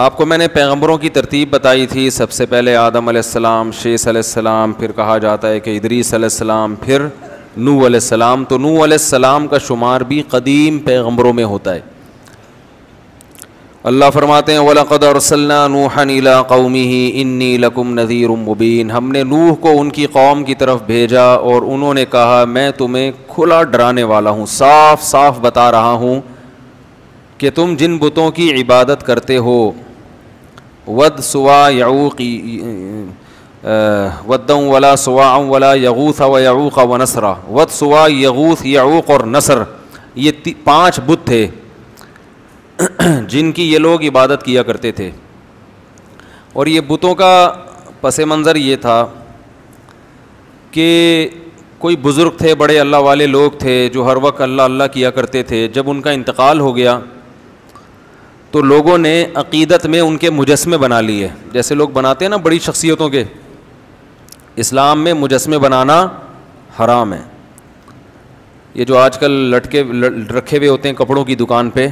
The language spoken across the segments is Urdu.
آپ کو میں نے پیغمبروں کی ترتیب بتائی تھی. سب سے پہلے آدم علیہ السلام, شیث علیہ السلام, پھر کہا جاتا ہے کہ ادریس علیہ السلام, پھر نوح علیہ السلام. تو نوح علیہ السلام کا شمار بھی قدیم پیغمبروں میں ہوتا ہے. اللہ فرماتے ہیں وَلَقَدْ أَرْسَلْنَا نُوحًا إِلَىٰ قَوْمِهِ إِنِّي لَكُمْ نَذِيرٌ مُّبِينٌ. ہم نے نوح کو ان کی قوم کی طرف بھیجا اور انہوں نے کہا میں تمہیں کھلا ڈرانے والا ہوں, صاف صاف بتا رہا ہوں کہ تم جن بتوں کی عبادت کرتے ہو, ود سوا یعوق ودًا ولا سواع ولا یغوث ویعوق ونسرا. ود سوا یغوث یعوق اور نصر, یہ 5 بت تھے جن کی یہ لوگ عبادت کیا کرتے تھے. اور یہ بتوں کا پس منظر یہ تھا کہ کوئی بزرگ تھے, بڑے اللہ والے لوگ تھے جو ہر وقت اللہ اللہ کیا کرتے تھے. جب ان کا انتقال ہو گیا تو لوگوں نے عقیدت میں ان کے مجسمے بنا لیے, جیسے لوگ بناتے ہیں نا بڑی شخصیتوں کے. اسلام میں مجسمے بنانا حرام ہے. یہ جو آج کل لٹکے رکھے ہوئے ہوتے ہیں کپڑوں کی دکان پہ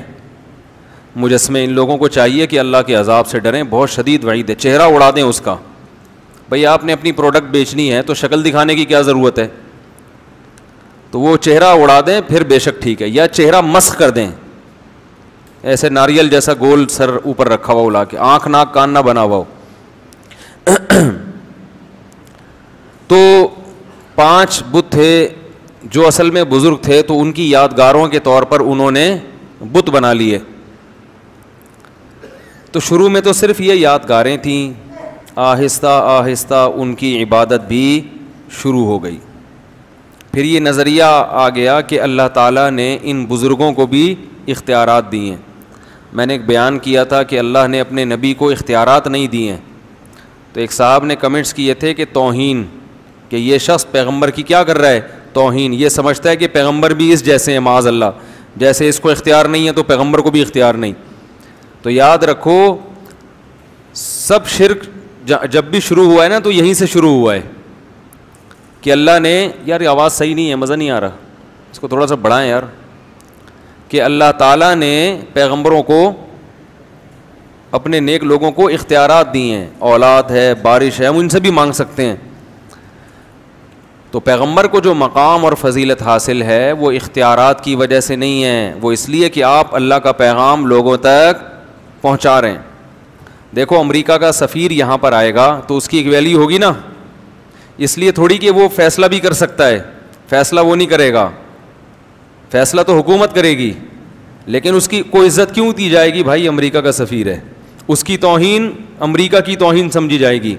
مجسمے, ان لوگوں کو چاہیے کہ اللہ کے عذاب سے ڈریں, بہت شدید وعید ہے. چہرہ اڑا دیں اس کا. بھئی آپ نے اپنی پروڈکٹ بیچنی ہے تو شکل دکھانے کی کیا ضرورت ہے؟ تو وہ چہرہ اڑا دیں پھر بے شک ٹھیک ہے, یا چہرہ مسخ کر دیں, ایسے ناریل جیسا گول سر اوپر رکھا ہوا اڑا کے, آنکھ ناک کان نہ بنا ہوا ہو. تو 5 بت تھے جو اصل میں بزرگ تھے, تو ان کی یادگاروں کے طور پر انہوں نے بت بنا لیے. تو شروع میں تو صرف یہ یادگاریں تھیں, آہستہ آہستہ ان کی عبادت بھی شروع ہو گئی. پھر یہ نظریہ آ گیا کہ اللہ تعالیٰ نے ان بزرگوں کو بھی اختیارات دیے ہیں. میں نے ایک بیان کیا تھا کہ اللہ نے اپنے نبی کو اختیارات نہیں دیے ہیں. تو ایک صاحب نے کمنٹس کیے تھے کہ توہین, کہ یہ شخص پیغمبر کی کیا کر رہا ہے, توہین. یہ سمجھتا ہے کہ پیغمبر بھی اس جیسے ہیں, معاذ اللہ, جیسے اس کو اختیار نہیں ہے تو پیغمبر کو بھی اختیار نہیں. تو یاد رکھو سب شرک جب بھی شروع ہوا ہے نا تو یہیں سے شروع ہوا ہے کہ اللہ نے, یار یہ آواز صحیح نہیں ہے, مزہ نہیں آ رہا, اس کو تھوڑا سا بڑھائیں یار, کہ اللہ تعالیٰ نے پیغمبروں کو, اپنے نیک لوگوں کو اختیارات دیے ہیں. اولاد ہے, بارش ہے, ہم ان سے بھی مانگ سکتے ہیں. تو پیغمبر کو جو مقام اور فضیلت حاصل ہے وہ اختیارات کی وجہ سے نہیں ہے, وہ اس لیے کہ آپ اللہ کا پیغام لوگوں تک پہنچا رہے ہیں. دیکھو امریکہ کا سفیر یہاں پر آئے گا تو اس کی ایک ویلیو ہوگی نا, اس لیے تھوڑی کہ وہ فیصلہ بھی کر سکتا ہے, فیصلہ وہ نہیں کرے گا, فیصلہ تو حکومت کرے گی, لیکن اس کی کوئی عزت کیوں دی جائے گی؟ بھائی امریکہ کا سفیر ہے, اس کی توہین امریکہ کی توہین سمجھی جائے گی.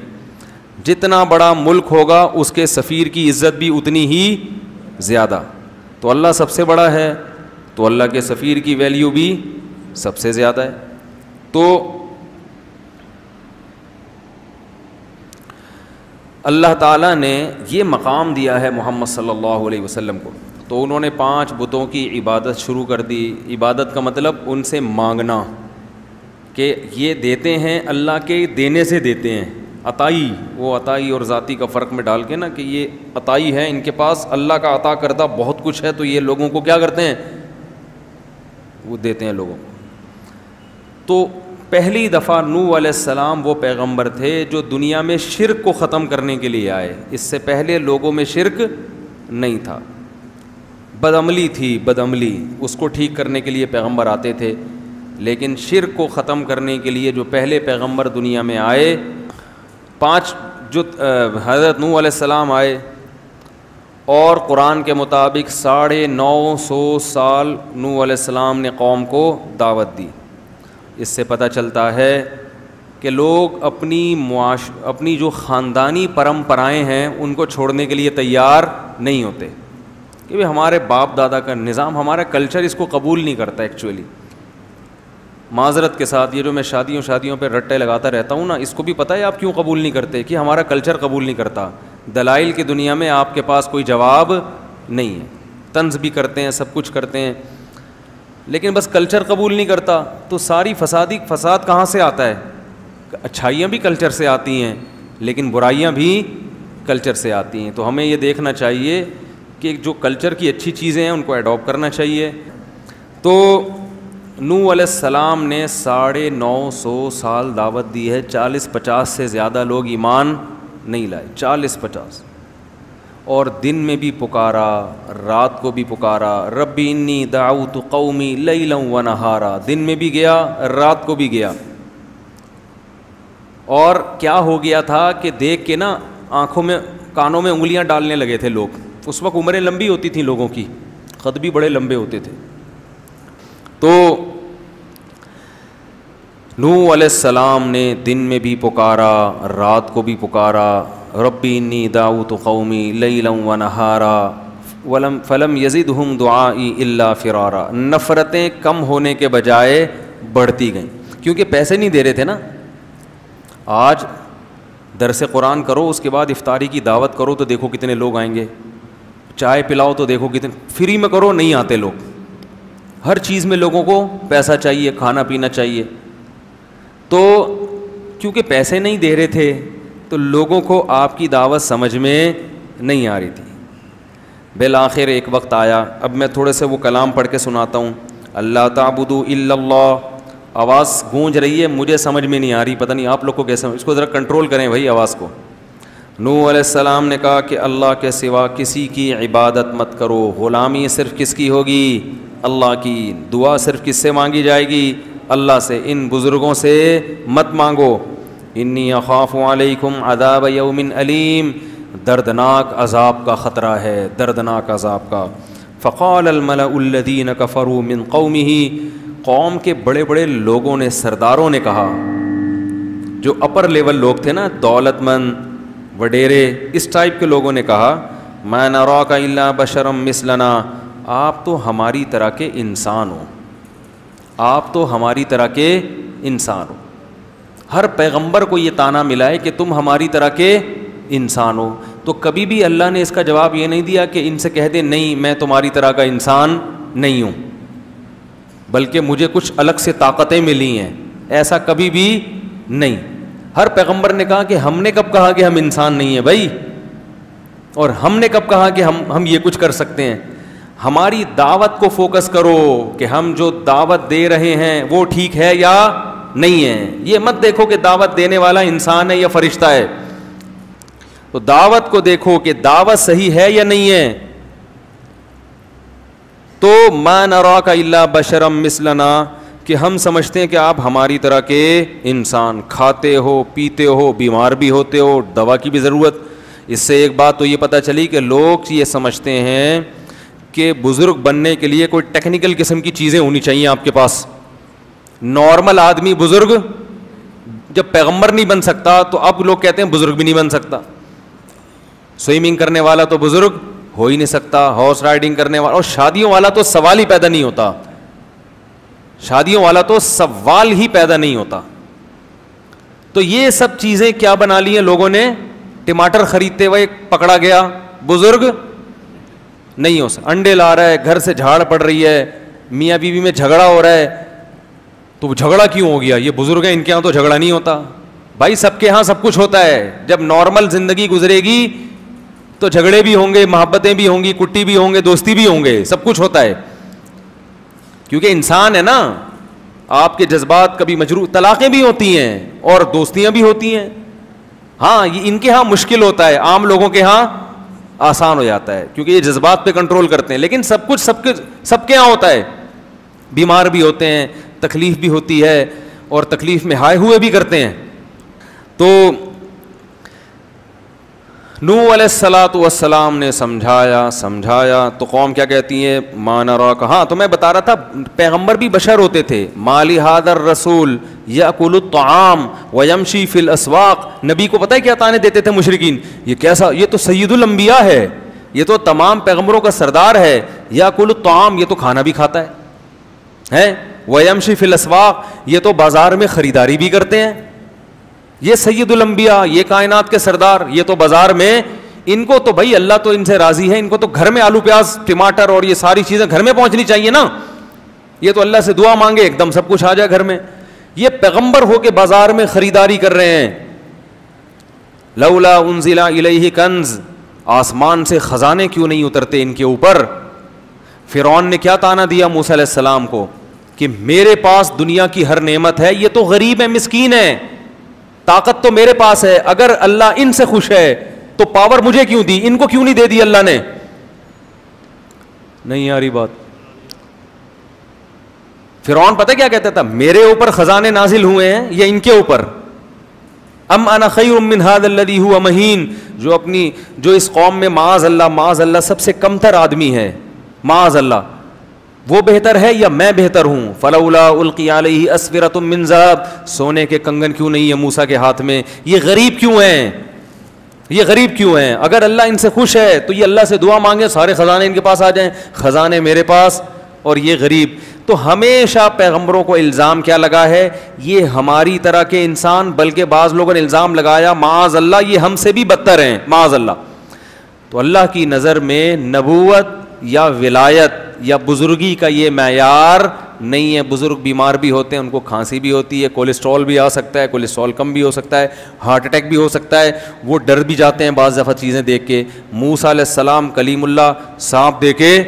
جتنا بڑا ملک ہوگا اس کے سفیر کی عزت بھی اتنی ہی زیادہ. تو اللہ سب سے بڑا ہے تو اللہ کے سفیر کی ویلیو بھی سب سے زیادہ ہے. تو اللہ تعالیٰ نے یہ مقام دیا ہے محمد صلی اللہ علیہ وسلم کو. تو انہوں نے 5 بتوں کی عبادت شروع کر دی. عبادت کا مطلب ان سے مانگنا, کہ یہ دیتے ہیں اللہ کے دینے سے دیتے ہیں. عطائی, وہ عطائی اور ذاتی کا فرق میں ڈال کے نا, کہ یہ عطائی ہے, ان کے پاس اللہ کا عطا کردہ بہت کچھ ہے, تو یہ لوگوں کو کیا کرتے ہیں, وہ دیتے ہیں لوگوں کو. تو پہلی دفعہ نوح علیہ السلام وہ پیغمبر تھے جو دنیا میں شرک کو ختم کرنے کے لیے آئے. اس سے پہلے لوگوں میں شرک نہیں تھا, بدعملی تھی, بدعملی, اس کو ٹھیک کرنے کے لیے پیغمبر آتے تھے. لیکن شرک کو ختم کرنے کے لیے جو پہلے پیغمبر دنیا میں آئے, 5 جو حضرت نوح علیہ السلام آئے, اور قرآن کے مطابق 950 سال نوح علیہ السلام نے قوم کو دعوت دی. اس سے پتہ چلتا ہے کہ لوگ اپنی جو خاندانی پرمپرائیں ہیں ان کو چھوڑنے کے لیے تیار نہیں ہوتے, کہ ہمارے باپ دادا کا نظام, ہمارا کلچر اس کو قبول نہیں کرتا. ایکچولی معذرت کے ساتھ یہ جو میں شادیوں پہ رٹے لگاتا رہتا ہوں نا, اس کو بھی پتہ ہے آپ کیوں قبول نہیں کرتے, کہ ہمارا کلچر قبول نہیں کرتا. دلائل کی دنیا میں آپ کے پاس کوئی جواب نہیں ہے, طنز بھی کرتے ہیں, سب کچھ کرتے ہیں, لیکن بس کلچر قبول نہیں کرتا. تو ساری فساد کہاں سے آتا ہے؟ اچھائیاں بھی کلچر سے آتی ہیں, لیکن برائیاں بھی کلچر سے آتی ہیں. تو ہمیں یہ دیکھنا چاہیے کہ جو کلچر کی اچھی چیزیں ہیں ان کو ایڈاپٹ کرنا چاہیے. تو نوح علیہ السلام نے 950 سال دعوت دی ہے, 40-50 سے زیادہ لوگ ایمان نہیں لائے, 40-50, اور دن میں بھی پکارا, رات کو بھی پکارا, ربی انی دعوت قومی لیلا و نہارا, دن میں بھی گیا رات کو بھی گیا. اور کیا ہو گیا تھا کہ دیکھ کے نا آنکھوں میں کانوں میں انگلیاں ڈالنے لگے تھے لوگ. اس وقت عمریں لمبی ہوتی تھیں لوگوں کی, قد بھی بڑے لمبے ہوتے تھے. تو نوح علیہ السلام نے دن میں بھی پکارا, رات کو بھی پکارا, ربی انی دعوت قومی لیلا و نہارا فلم یزدہم دعائی الا فرارا. نفرتیں کم ہونے کے بجائے بڑھتی گئیں, کیونکہ پیسے نہیں دے رہے تھے نا. آج درس قرآن کرو, اس کے بعد افطاری کی دعوت کرو تو دیکھو کتنے لوگ آئیں گے, چائے پلاؤ تو دیکھو کتنے, فری میں کرو نہیں آتے لوگ. ہر چیز میں لوگوں کو پیسہ چاہیے, کھانا پینا چاہیے. تو کیونکہ پیسے نہیں دے رہے تھے تو لوگوں کو آپ کی دعوت سمجھ میں نہیں آ رہی تھی. بالآخر ایک وقت آیا, اب میں تھوڑے سے وہ کلام پڑھ کے سناتا ہوں. اللہ تعبدوا الا اللہ, آواز گونج رہی ہے, مجھے سمجھ میں نہیں آ رہی, پتہ نہیں آپ لوگ کو کیسے, اس کو ذرا کنٹرول کریں بھائی آواز کو. نوح علیہ السلام نے کہا کہ اللہ کے سوا کسی کی عبادت مت کرو, غلامی صرف کس کی ہوگی؟ اللہ کی. دعا صرف کس سے مانگی جائے گی؟ اللہ سے. ان بزرگوں سے مت مانگو. انی اخاف علیکم عذاب یوم علیم, دردناک عذاب کا خطرہ ہے, دردناک عذاب کا. فقال الملأ الذین کفروا من قومہ, قوم کے بڑے بڑے لوگوں نے, سرداروں نے کہا, جو اپر لیول لوگ تھے نا, دولت مند وڈیرے, اس ٹائپ کے لوگوں نے کہا, ما نراک الا بشرا مثلنا, آپ تو ہماری طرح کے انسان ہو, آپ تو ہماری طرح کے انسان ہو. ہر پیغمبر کو یہ طعنہ ملا ہے کہ تم ہماری طرح کے انسان ہو. تو کبھی بھی اللہ نے اس کا جواب یہ نہیں دیا کہ ان سے کہہ دے نہیں میں تمہاری طرح کا انسان نہیں ہوں, بلکہ مجھے کچھ الگ سے طاقتیں ملی ہیں, ایسا کبھی بھی نہیں. ہر پیغمبر نے کہا کہ ہم نے کب کہا کہ ہم انسان نہیں ہیں بھائی, اور ہم نے کب کہا کہ ہم یہ کچھ کر سکتے ہیں. ہماری دعوت کو فوکس کرو کہ ہم جو دعوت دے رہے ہیں وہ ٹھیک ہے یا نہیں ہے. یہ مت دیکھو کہ دعوت دینے والا انسان ہے یا فرشتہ ہے, تو دعوت کو دیکھو کہ دعوت صحیح ہے یا نہیں ہے. تو ما نراک الا بشرا مثلنا, کہ ہم سمجھتے ہیں کہ آپ ہماری طرح کے انسان, کھاتے ہو پیتے ہو, بیمار بھی ہوتے ہو, دوا کی بھی ضرورت. اس سے ایک بات تو یہ پتہ چلی کہ لوگ یہ سمجھتے ہیں کہ بزرگ بننے کے لیے کوئی ٹیکنیکل قسم کی چیزیں ہونی چاہیے آپ کے پاس. نارمل آدمی بزرگ جب پیغمبر نہیں بن سکتا تو اب لوگ کہتے ہیں بزرگ بھی نہیں بن سکتا. سوئمنگ کرنے والا تو بزرگ ہو ہی نہیں سکتا, ہارس رائڈنگ کرنے والا, اور شادیوں والا تو سوال ہی پیدا نہیں ہوتا, شادیوں والا تو سوال ہی پیدا نہیں ہوتا. تو یہ سب چیزیں کیا بنا لی ہیں لوگوں نے, ٹماٹر خریدتے ہوئے پکڑا گیا بزرگ نہیں ہو سکتا, انڈے لا رہا ہے, گھر سے جھاڑ پڑ رہی ہے, میاں بیوی میں جھگڑا ہو رہا ہے, تو جھگڑا کیوں ہو گیا, یہ بزرگ ہیں ان کے ہاں تو جھگڑا نہیں ہوتا. بھائی سب کے ہاں سب کچھ ہوتا ہے, جب نارمل زندگی گزرے گی تو جھگڑے بھی ہوں گے, محبتیں بھی ہوں گی, کٹی بھی ہوں گے, دوستی بھی ہوں گے, سب کچھ ہوتا ہے, کیونکہ انسان ہے نا. آپ کے جذبات کبھی مجروح, طلاقیں بھی ہوتی ہیں اور دوستیاں بھی ہوتی ہیں. ہاں یہ ان کے ہاں مشکل ہوتا ہے, عام لوگوں کے ہاں آسان ہو جاتا ہے کیونکہ یہ جذبات پہ کنٹرول کرتے ہیں. لیکن سب کچھ سب کے ہاں ہوتا ہے, بیمار بھی ہوتے ہیں, تکلیف بھی ہوتی ہے, اور تکلیف میں ہائے ہوئے بھی کرتے ہیں. تو نوح علیہ السلام نے سمجھایا تو قوم کیا کہتی ہے, ما نراک. ہاں تو میں بتا رہا تھا پیغمبر بھی بشر ہوتے تھے. مالی ھذا الرسول یاکل الطعام ویمشی فی الاسواق, نبی کو پتہ ہے کیا طعنے دیتے تھے مشرکین, یہ کیسا, یہ تو سید الانبیاء ہے, یہ تو تمام پیغمبروں کا سردار ہے. یاکل الطعام, یہ تو کھانا بھی کھاتا ہے, ویمشی فی الاسواق, یہ تو بازار میں خریداری بھی کرتے ہیں. یہ سید الانبیاء, یہ کائنات کے سردار, یہ تو بازار میں, ان کو تو بھائی اللہ تو ان سے راضی ہے, ان کو تو گھر میں آلو پیاز ٹماٹر اور یہ ساری چیزیں گھر میں پہنچنی چاہیے نا. یہ تو اللہ سے دعا مانگے ایک دم سب کچھ آ جائے گھر میں. یہ پیغمبر ہو کے بازار میں خریداری کر رہے ہیں. لولا انزل الیہ کنز, آسمان سے خزانے کیوں نہیں اترتے ان کے اوپر. فرعون نے کیا طعنہ دیا موسیٰ علیہ السلام کو کہ میرے پاس دنیا کی ہر نعمت ہے, یہ تو غریب ہے, مسکین ہے, طاقت تو میرے پاس ہے, اگر اللہ ان سے خوش ہے تو پاور مجھے کیوں دی, ان کو کیوں نہیں دے دی اللہ نے؟ نہیں آ رہی بات. فرعون پتہ کیا کہتا تھا, میرے اوپر خزانے نازل ہوئے ہیں یا ان کے اوپر؟ ام انا خیر من ھذا الذی ھو مہین, جو اس قوم میں معاذ اللہ سب سے کمتر آدمی ہے, معاذ اللہ, وہ بہتر ہے یا میں بہتر ہوں؟ فلولا القی علیہ اسورۃ من ذہب, سونے کے کنگن کیوں نہیں ہے موسیٰ کے ہاتھ میں؟ یہ غریب کیوں ہیں, یہ غریب کیوں ہیں؟ اگر اللہ ان سے خوش ہے تو یہ اللہ سے دعا مانگے, سارے خزانے ان کے پاس آ جائیں, خزانے میرے پاس اور یہ غریب. تو ہمیشہ پیغمبروں کو الزام کیا لگا ہے؟ یہ ہماری طرح کے انسان, بلکہ بعض لوگوں نے الزام لگایا معاذ اللہ یہ ہم سے بھی بدتر ہیں, معاذ اللہ. تو اللہ کی نظر میں نبوت یا ولایت یا بزرگی کا یہ معیار نہیں ہے. بزرگ بیمار بھی ہوتے ہیں, ان کو کھانسی بھی ہوتی ہے, کولیسٹرول بھی آ سکتا ہے, کولیسٹرول کم بھی ہو سکتا ہے, ہارٹ اٹیک بھی ہو سکتا ہے, وہ ڈر بھی جاتے ہیں بعض دفعہ چیزیں دیکھ کے. موسیٰ علیہ السلام کلیم اللہ سانپ دے کے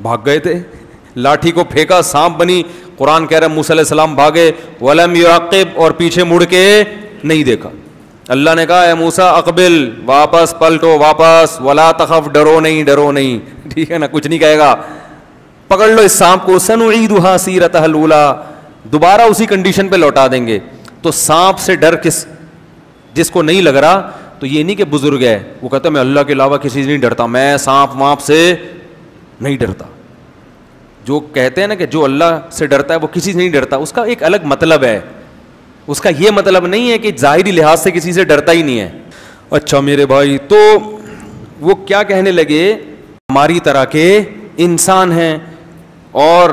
بھاگ گئے تھے, لاٹھی کو پھینکا سانپ بنی, قرآن کہہ رہا ہے موسیٰ علیہ السلام بھاگے, ولم یعقب, اور پیچھے مڑ کے نہیں دیکھا. اللہ نے کہا اے موسیٰ اقبل, واپس پلٹو, واپس, ولا تخف, ڈرو نہیں, ٹھیک ہے نا, کچھ نہیں کہے گا, پکڑ لو اس سانپ کو, سنعیدھا سیرتھا الاولیٰ, دوبارہ اسی کنڈیشن پہ لوٹا دیں گے. تو سانپ سے ڈر جس کو نہیں لگ رہا, تو یہ نہیں کہ بزرگ ہے, وہ کہتا ہے میں اللہ کے علاوہ کسی سے نہیں ڈرتا, میں سانپ وانپ سے نہیں ڈرتا. جو کہتے ہیں نا کہ جو اللہ سے ڈرتا ہے وہ کسی سے نہیں ڈرتا, اس کا ایک الگ مطلب ہے. اس کا یہ مطلب نہیں ہے کہ ظاہری لحاظ سے کسی سے ڈرتا ہی نہیں ہے. اچھا میرے بھائی, تو وہ کیا کہنے لگے, ہماری طرح کے انسان ہیں, اور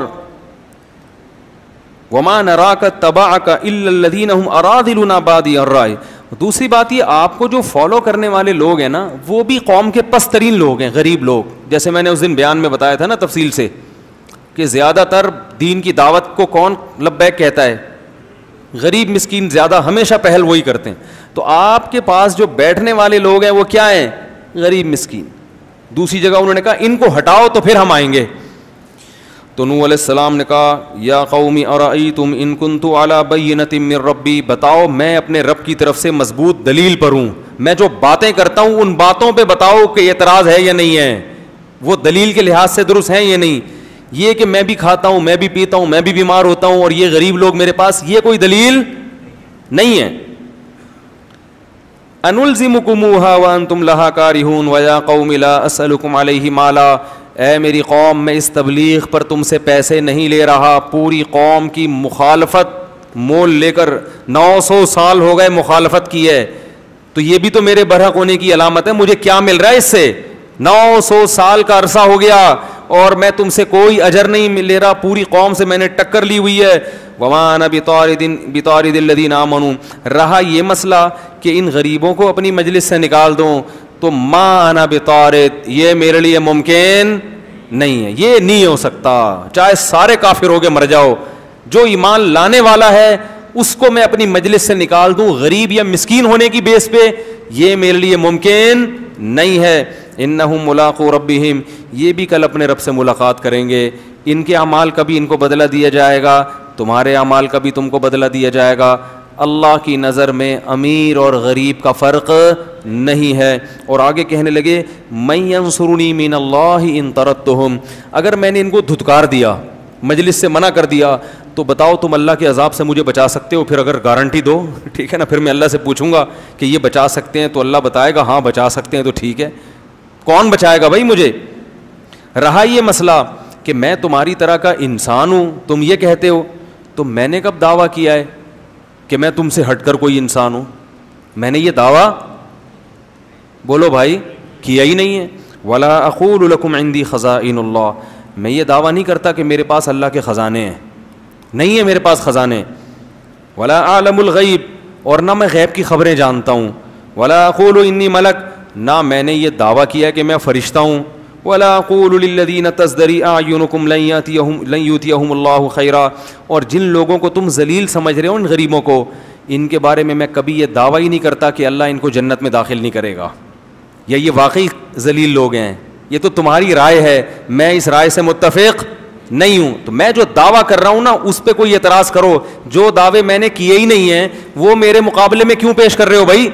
وما نراک تبعک الا الذین هم اراذلنا بادی الرائے. دوسری بات یہ, آپ کو جو فالو کرنے والے لوگ ہیں نا, وہ بھی قوم کے پست ترین لوگ ہیں, غریب لوگ. جیسے میں نے اس دن بیان میں بتایا تھا نا تفصیل سے, کہ زیادہ تر دین کی دعوت کو کون لبیک کہتا ہے؟ غریب مسکین زیادہ ہمیشہ پہل وہی کرتے ہیں. تو آپ کے پاس جو بیٹھنے والے لوگ ہیں وہ کیا ہیں؟ غریب مسکین. دوسری جگہ انہوں نے کہا ان کو ہٹاؤ تو پھر ہم آئیں گے. تو نوح علیہ السلام نے کہا یا قوم ارأیتم ان کنت علی بینۃ من ربی, بتاؤ میں اپنے رب کی طرف سے مضبوط دلیل پر ہوں, میں جو باتیں کرتا ہوں ان باتوں پہ بتاؤ کہ اعتراض ہے یا نہیں ہے, وہ دلیل کے لحاظ سے درست ہیں یا نہیں. یہ کہ میں بھی کھاتا ہوں, میں بھی پیتا ہوں, میں بھی بیمار ہوتا ہوں, اور یہ غریب لوگ میرے پاس, یہ کوئی دلیل نہیں ہے. انلزمکموہا وانتم لہا کارہون ویا قوم لا اسألکم علیہ مالا, اے میری قوم میں اس تبلیغ پر تم سے پیسے نہیں لے رہا. پوری قوم کی مخالفت مول لے کر 900 سال ہو گئے مخالفت کی ہے, تو یہ بھی تو میرے برحق ہونے کی علامت ہے. مجھے کیا مل رہا ہے اس سے؟ 900 سال کا عرصہ ہو گیا اور میں تم سے کوئی اجر نہیں لے رہا, پوری قوم سے میں نے ٹکر لی ہوئی ہے. وما انا بطارد الذین آمنوا, رہا یہ مسئلہ کہ ان غریبوں کو اپنی مجلس سے نکال دوں, تو ما انا بطارد, یہ میرے لیے ممکن نہیں ہے, یہ نہیں ہو سکتا. چاہے سارے کافر ہو کے مر جاؤ, جو ایمان لانے والا ہے اس کو میں اپنی مجلس سے نکال دوں غریب یا مسکین ہونے کی بیس پہ, یہ میرے لیے ممکن نہیں ہے. انہم ملاقو ربہم, یہ بھی کل اپنے رب سے ملاقات کریں گے. ان کے اعمال کا بھی ان کو بدلہ دیا جائے گا, تمہارے اعمال کا بھی تم کو بدلہ دیا جائے گا. اللہ کی نظر میں امیر اور غریب کا فرق نہیں ہے. اور آگے کہنے لگے من ینصرنی من اللہ ان طردتہم, اگر میں نے ان کو دھتکار دیا, مجلس سے منع کر دیا, تو بتاؤ تم اللہ کے عذاب سے مجھے بچا سکتے ہو؟ پھر اگر گارنٹی دو, ٹھیک ہے نا, پھر میں اللہ سے پوچھوں گا کہ یہ بچا سکتے ہیں, تو اللہ بتائے گا ہاں بچا سکتے ہیں, تو ٹھیک ہے. کون بچائے گا بھائی مجھے؟ رہا یہ مسئلہ کہ میں تمہاری طرح کا انسان ہوں, تم یہ کہتے ہو, تو میں نے کب دعویٰ کیا ہے کہ میں تم سے ہٹ کر کوئی انسان ہوں؟ میں نے یہ دعویٰ, بولو بھائی, کیا ہی نہیں ہے. ولا اقول لکم عندی خزائن اللہ, میں یہ دعویٰ نہیں کرتا کہ میرے پاس اللہ کے خزانے ہیں, نہیں ہے میرے پاس خزانے. ولا اعلم الغیب, اور نہ میں غیب کی خبریں جانتا ہوں. ولا اقول انی ملک, نہ میں نے یہ دعویٰ کیا کہ میں فرشتہ ہوں. ولا اقول للذین تزدری اعینکم لن یؤتیہم اللہ خیرا, اور جن لوگوں کو تم ذلیل سمجھ رہے ہو, ان غریبوں کو, ان کے بارے میں کبھی یہ دعویٰ ہی نہیں کرتا کہ اللہ ان کو جنت میں داخل نہیں کرے گا, یا یہ واقعی ذلیل لوگ ہیں. یہ تو تمہاری رائے ہے, میں اس رائے سے متفق نہیں ہوں. تو میں جو دعویٰ کر رہا ہوں نا اس پہ کوئی اعتراض کرو. جو دعوے میں نے کیے ہی نہیں ہیں وہ میرے مقابلے میں کیوں پیش کر رہے ہو بھائی؟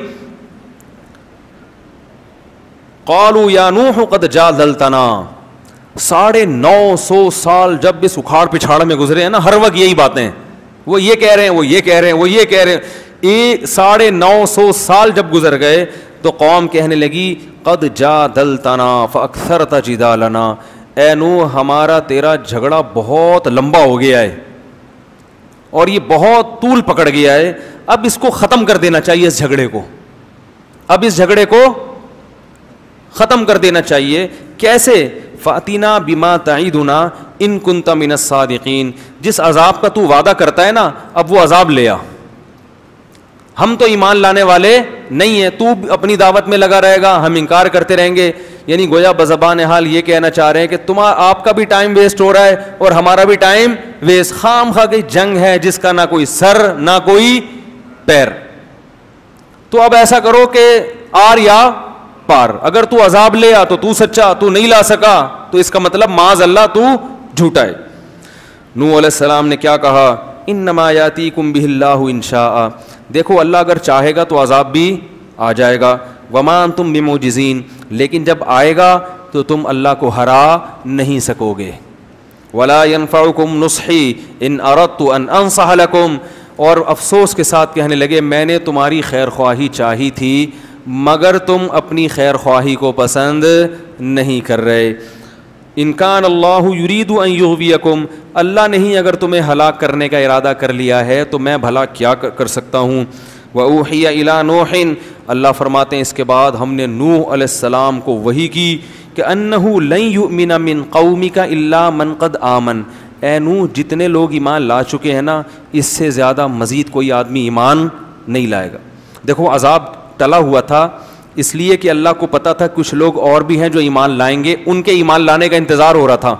قالوا یا نوح قد جادلتنا. 950 سال جب اس اکھاڑ پچھاڑ میں گزرے ہیں نا, ہر وقت یہی باتیں, وہ یہ کہہ رہے ہیں, وہ یہ کہہ رہے ہیں, وہ یہ کہہ رہے ہیں. 950 سال جب گزر گئے تو قوم کہنے لگی قد جادلتنا فاکثرت جدالنا, اے نوح ہمارا تیرا جھگڑا بہت لمبا ہو گیا ہے اور یہ بہت طول پکڑ گیا ہے, اب اس کو ختم کر دینا چاہیے, اس جھگڑے کو, اب اس جھگڑے کو ختم کر دینا چاہیے. کیسے؟ فاتنا بما تعیدنا ان کنت من الصادقین. جس عذاب کا تو وعدہ کرتا ہے نا اب وہ عذاب لے آ. ہم تو ایمان لانے والے نہیں ہیں, تو اپنی دعوت میں لگا رہے گا, ہم انکار کرتے رہیں گے. یعنی گویا بزبان حال یہ کہنا چاہ رہے ہیں کہ آپ کا بھی ٹائم ویسٹ ہو رہا ہے اور ہمارا بھی ٹائم ویسٹ. خام خواہ کی جنگ ہے جس کا نہ کوئی سر نہ کوئی پیر. تو اب ایسا کرو کہ آر یا پار, اگر تو عذاب لے آ تو سچا, تو نہیں لا سکا تو اس کا مطلب معاذ اللہ تو جھوٹا ہے. نوح علیہ السلام نے کیا کہا؟ انما یاتیکم بہ اللہ ان شاء. دیکھو اللہ اگر چاہے گا تو عذاب بھی آ جائے گا. وما انتم بمعجزین, لیکن جب آئے گا تو تم اللہ کو ہرا نہیں سکو گے. ولا ينفعکم نصحی ان اردت ان انصح لکم. اور افسوس کے ساتھ کہنے لگے میں نے تمہاری خیر خواہی چاہی تھی مگر تم اپنی خیر خواہی کو پسند نہیں کر رہے. ان کان اللہ یرید ان یغویکم, اللہ نہیں اگر تمہیں ہلاک کرنے کا ارادہ کر لیا ہے تو میں بھلا کیا کر سکتا ہوں. وأوحی الی نوح, اللہ فرماتے ہیں اس کے بعد ہم نے نوح علیہ السلام کو وحی کی کہ انہ لن یؤمن من قومک الا من قد آمن. اے نوح جتنے لوگ ایمان لا چکے ہیں نا اس سے زیادہ مزید کوئی آدمی ایمان نہیں لائے گا. دیکھو عذاب ٹلا ہوا تھا اس لیے کہ اللہ کو پتا تھا کچھ لوگ اور بھی ہیں جو ایمان لائیں گے, ان کے ایمان لانے کا انتظار ہو رہا تھا.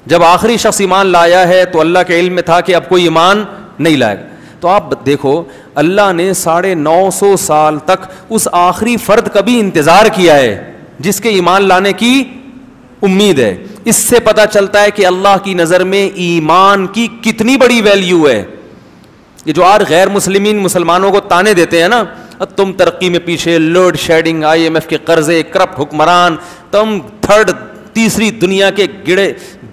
جب آخری شخص ایمان لایا ہے تو اللہ کے علم میں تھا کہ اب کوئی ایمان نہیں لائے گا. تو آپ دیکھو اللہ نے 950 سال تک اس آخری فرد کا بھی انتظار کیا ہے جس کے ایمان لانے کی امید ہے. اس سے پتہ چلتا ہے کہ اللہ کی نظر میں ایمان کی کتنی بڑی ویلیو ہے. یہ جو آج غیر مسلمانوں کو تانے دیتے ہیں نا, تم ترقی میں پیچھے, لوڈ شیڈنگ, IMF کے قرضے, کرپٹ حکمران, تم تھرڈ تیسری دنیا کے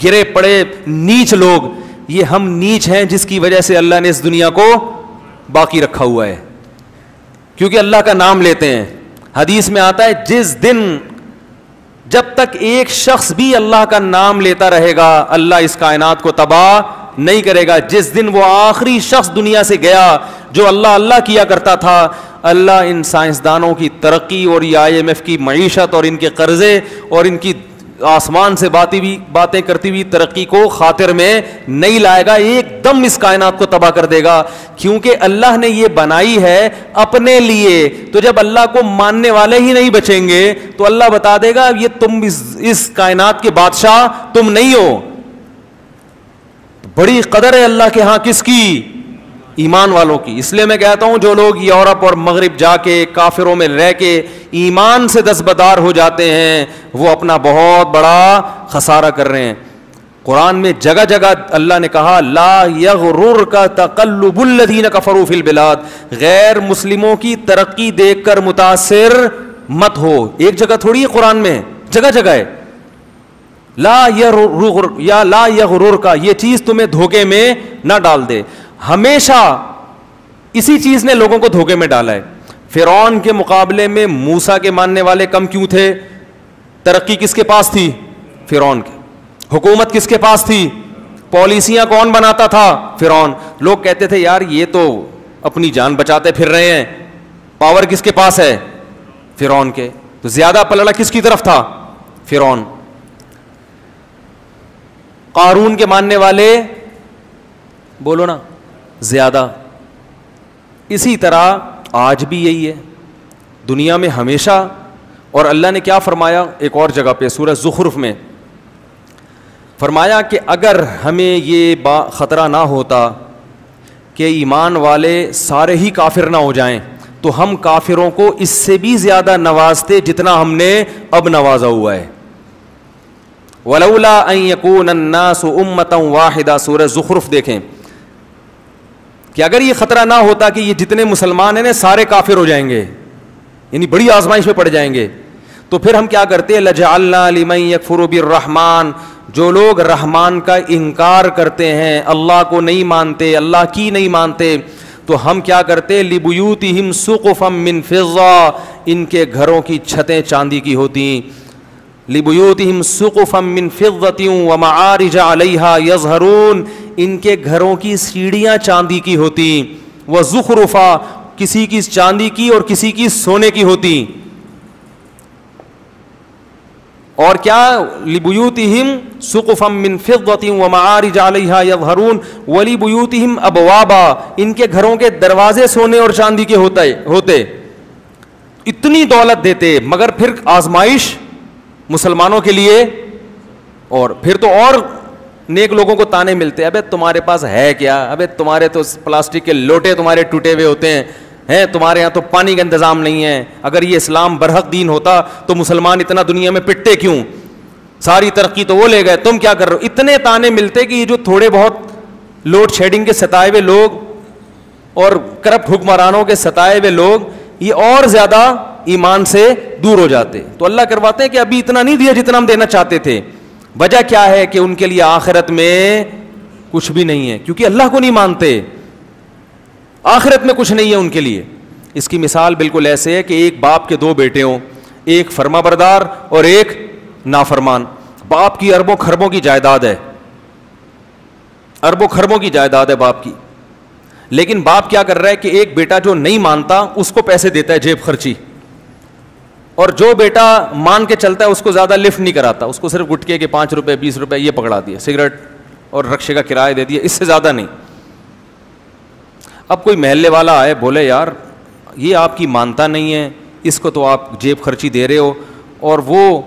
گرے پڑے نیچ لوگ, یہ ہم نیچ ہیں جس کی وجہ سے اللہ نے اس دنیا کو باقی رکھا ہوا ہے کیونکہ اللہ کا نام لیتے ہیں. حدیث میں آتا ہے جس دن جب تک ایک شخص بھی اللہ کا نام لیتا رہے گا اللہ اس کائنات کو تباہ نہیں کرے گا. جس دن وہ آخری شخص دنیا سے گیا جو اللہ اللہ کیا کرتا تھا, اللہ ان سائنسدانوں کی ترقی اور یہ IMF کی معیشت اور ان کے قرضے اور ان کی آسمان سے باتیں کرتی ہوئی ترقی کو خاطر میں نہیں لائے گا, ایک دم اس کائنات کو تباہ کر دے گا. کیونکہ اللہ نے یہ بنائی ہے اپنے لیے. تو جب اللہ کو ماننے والے ہی نہیں بچیں گے تو اللہ بتا دے گا یہ تم اس کائنات کے بادشاہ تم نہیں ہو. بڑی قدر ہے اللہ کے ہاں کس کی؟ ایمان والوں کی. اس لیے میں کہتا ہوں جو لوگ یورپ اور مغرب جا کے کافروں میں رہ کے ایمان سے دستبردار ہو جاتے ہیں وہ اپنا بہت بڑا خسارہ کر رہے ہیں. قرآن میں جگہ جگہ اللہ نے کہا لا یغررک تقلب الذین کفروا فی البلاد, غیر مسلموں کی ترقی دیکھ کر متاثر مت ہو. ایک جگہ تھوڑی ہے قرآن میں, جگہ جگہ ہے لا یغررک, یہ چیز تمہیں دھوکے میں نہ ڈال دے. ہمیشہ اسی چیز نے لوگوں کو دھوکے میں ڈالا ہے. فرعون کے مقابلے میں موسیٰ کے ماننے والے کم کیوں تھے؟ ترقی کس کے پاس تھی؟ فرعون کے. حکومت کس کے پاس تھی؟ پالیسیاں کون بناتا تھا؟ فرعون. لوگ کہتے تھے یار یہ تو اپنی جان بچاتے پھر رہے ہیں. پاور کس کے پاس ہے؟ فرعون کے. تو زیادہ پلڑا کس کی طرف تھا؟ فرعون. قارون کے ماننے والے بولو نا زیادہ. اسی طرح آج بھی یہی ہے دنیا میں ہمیشہ. اور اللہ نے کیا فرمایا ایک اور جگہ پہ سورہ زخرف میں فرمایا کہ اگر ہمیں یہ خطرہ نہ ہوتا کہ ایمان والے سارے ہی کافر نہ ہو جائیں تو ہم کافروں کو اس سے بھی زیادہ نوازتے جتنا ہم نے اب نوازا ہوا ہے. ولولا ان یکون الناس امۃ واحدہ، سورہ زخرف دیکھیں کہ اگر یہ خطرہ نہ ہوتا کہ یہ جتنے مسلمان ہیں نا سارے کافر ہو جائیں گے، یعنی بڑی آزمائش میں پڑ جائیں گے، تو پھر ہم کیا کرتے ہیں، لجعلنا لمن یکفر بالرحمن، جو لوگ رحمان کا انکار کرتے ہیں، اللہ کو نہیں مانتے، اللہ کی نہیں مانتے، تو ہم کیا کرتے، لبیوتہم سقفا من فضہ، ان کے گھروں کی چھتیں چاندی کی ہوتی، لبیوتہم سقفا من فضۃ ومعارج علیہا یظہرون، ان کے گھروں کی سیڑھیاں چاندی کی ہوتی، وزخرفا، کسی کی چاندی کی اور کسی کی سونے کی ہوتی، اور کیا، لبیوتہم سقفا من فضۃ ومعارج علیہا یظہرون ولبیوتہم ابوابا، ان کے گھروں کے دروازے سونے اور چاندی کے ہوتے، اتنی دولت دیتے، مگر پھر آزمائش مسلمانوں کے لیے، اور پھر تو اور نیک لوگوں کو تانے ملتے، ابے تمہارے پاس ہے کیا، ابے تمہارے تو پلاسٹک کے لوٹے تمہارے ٹوٹے ہوئے ہوتے ہیں، تمہارے یہاں تو پانی کا انتظام نہیں ہے، اگر یہ اسلام برحق دین ہوتا تو مسلمان اتنا دنیا میں پٹتے کیوں، ساری ترقی تو وہ لے گئے، تم کیا کر رہے ہو، اتنے تانے ملتے کہ یہ جو تھوڑے بہت لوڈ شیڈنگ کے ستائے ہوئے لوگ اور کرپٹ حکمرانوں کے ستائے ہوئے لوگ یہ اور زیادہ ایمان سے دور ہو جاتے، تو اللہ کرواتے ہیں کہ ابھی اتنا نہیں دیا جتنا ہم دینا چاہتے تھے، وجہ کیا ہے کہ ان کے لیے آخرت میں کچھ بھی نہیں ہے، کیونکہ اللہ کو نہیں مانتے، آخرت میں کچھ نہیں ہے ان کے لیے۔ اس کی مثال بالکل ایسے ہے کہ ایک باپ کے دو بیٹے ہوں، ایک فرما بردار اور ایک نافرمان، باپ کی اربوں خربوں کی جائیداد ہے، اربوں خربوں کی جائیداد ہے باپ کی، لیکن باپ کیا کر رہا ہے کہ ایک بیٹا جو نہیں مانتا اس کو پیسے دیتا ہے جیب خرچی، اور جو بیٹا مان کے چلتا ہے اس کو زیادہ لفٹ نہیں کراتا، اس کو صرف گٹکے کے 5 روپے 20 روپے یہ پکڑا دیا، سگریٹ اور رکشے کا کرایہ دے دیا، اس سے زیادہ نہیں۔ اب کوئی محلے والا آئے بولے یار یہ آپ کی مانتا نہیں ہے، اس کو تو آپ جیب خرچی دے رہے ہو اور وہ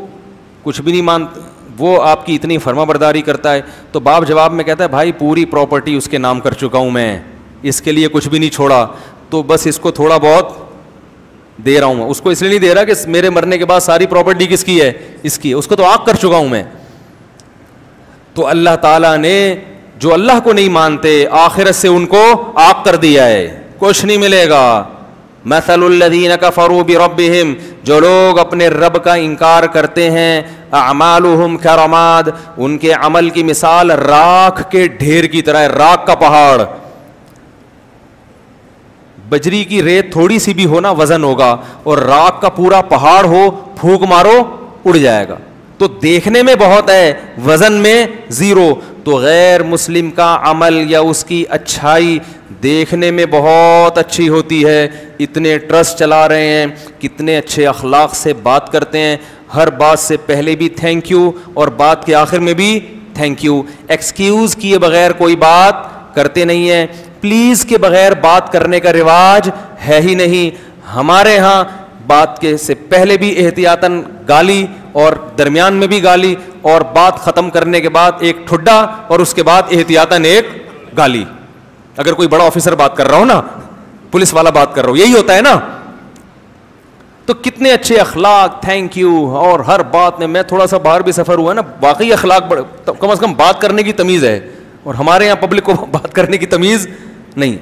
کچھ بھی نہیں مانتا، وہ آپ کی اتنی فرما برداری کرتا ہے، تو باپ جواب میں کہتا ہے بھائی پوری پراپرٹی اس کے نام کر چکا ہوں میں، اس کے لیے کچھ بھی نہیں چھوڑا، تو بس اس کو تھوڑا بہت دے رہا ہوں میں، اس کو اس لیے نہیں دے رہا کہ میرے مرنے کے بعد ساری پراپرٹی کس کی ہے، اس کی ہے، اس کو تو آگ کر چکا ہوں میں۔ تو اللہ تعالیٰ نے جو اللہ کو نہیں مانتے آخرت سے ان کو آگ کر دیا ہے، کچھ نہیں ملے گا۔ مثل الذین کفروا بربہم، جو لوگ اپنے رب کا انکار کرتے ہیں، اعمالہم کرماد، ان کے عمل کی مثال راکھ کے ڈھیر کی طرح ہے، راکھ کا پہاڑ، بجری کی ریت تھوڑی سی بھی ہو نا وزن ہوگا، اور راکھ کا پورا پہاڑ ہو پھونک مارو اڑ جائے گا، تو دیکھنے میں بہت ہے وزن میں زیرو۔ تو غیر مسلم کا عمل یا اس کی اچھائی دیکھنے میں بہت اچھی ہوتی ہے، اتنے ٹرسٹ چلا رہے ہیں، کتنے اچھے اخلاق سے بات کرتے ہیں، ہر بات سے پہلے بھی تھینک یو اور بات کے آخر میں بھی تھینک یو، ایکسکیوز کیے بغیر کوئی بات کرتے نہیں ہیں، پلیز کے بغیر بات کرنے کا رواج ہے ہی نہیں۔ ہمارے ہاں بات کے سے پہلے بھی احتیاطاً گالی اور درمیان میں بھی گالی، اور بات ختم کرنے کے بعد ایک ٹھڈا اور اس کے بعد احتیاطاً ایک گالی، اگر کوئی بڑا آفیسر بات کر رہا ہو نا، پولیس والا بات کر رہا ہو، یہی ہوتا ہے نا۔ تو کتنے اچھے اخلاق، تھینک یو، اور ہر بات میں، میں تھوڑا سا باہر بھی سفر ہوا نا، واقعی اخلاق کم از کم بات کرنے کی تمیز ہے، اور ہمارے یہاں پبلک کو بات کرنے کی تمیز نہیں۔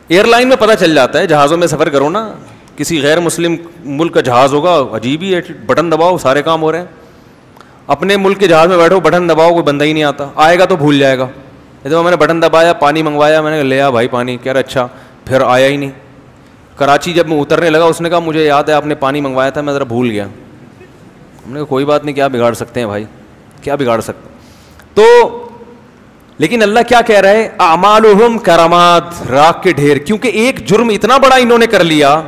ایئر لائن میں پتہ چل جاتا ہے، جہازوں میں سفر کرو نا، کسی غیر مسلم ملک کا جہاز ہوگا، عجیب ہی ہے، بٹن دباؤ سارے کام ہو رہے ہیں، اپنے ملک کے جہاز میں بیٹھو بٹن دباؤ کوئی بندہ ہی نہیں آتا، آئے گا تو بھول جائے گا۔ میں نے بٹن دبایا، پانی منگوایا، میں نے لیا بھائی پانی، کہہ رہا اچھا، پھر آیا ہی نہیں۔ کراچی جب میں اترنے لگا اس نے کہا مجھے یاد ہے آپ نے پانی منگوایا تھا، میں ذرا بھول گیا۔ ہم نے کہا کوئی بات نہیں، کیا بگاڑ سکتے ہیں بھائی، کیا بگاڑ سکتے ہیں۔ تو لیکن اللہ کیا کہہ رہا ہے، اعمالہم کرماد، راکھ کے ڈھیر، کیونکہ ایک جرم اتنا بڑا انہوں نے کر لیا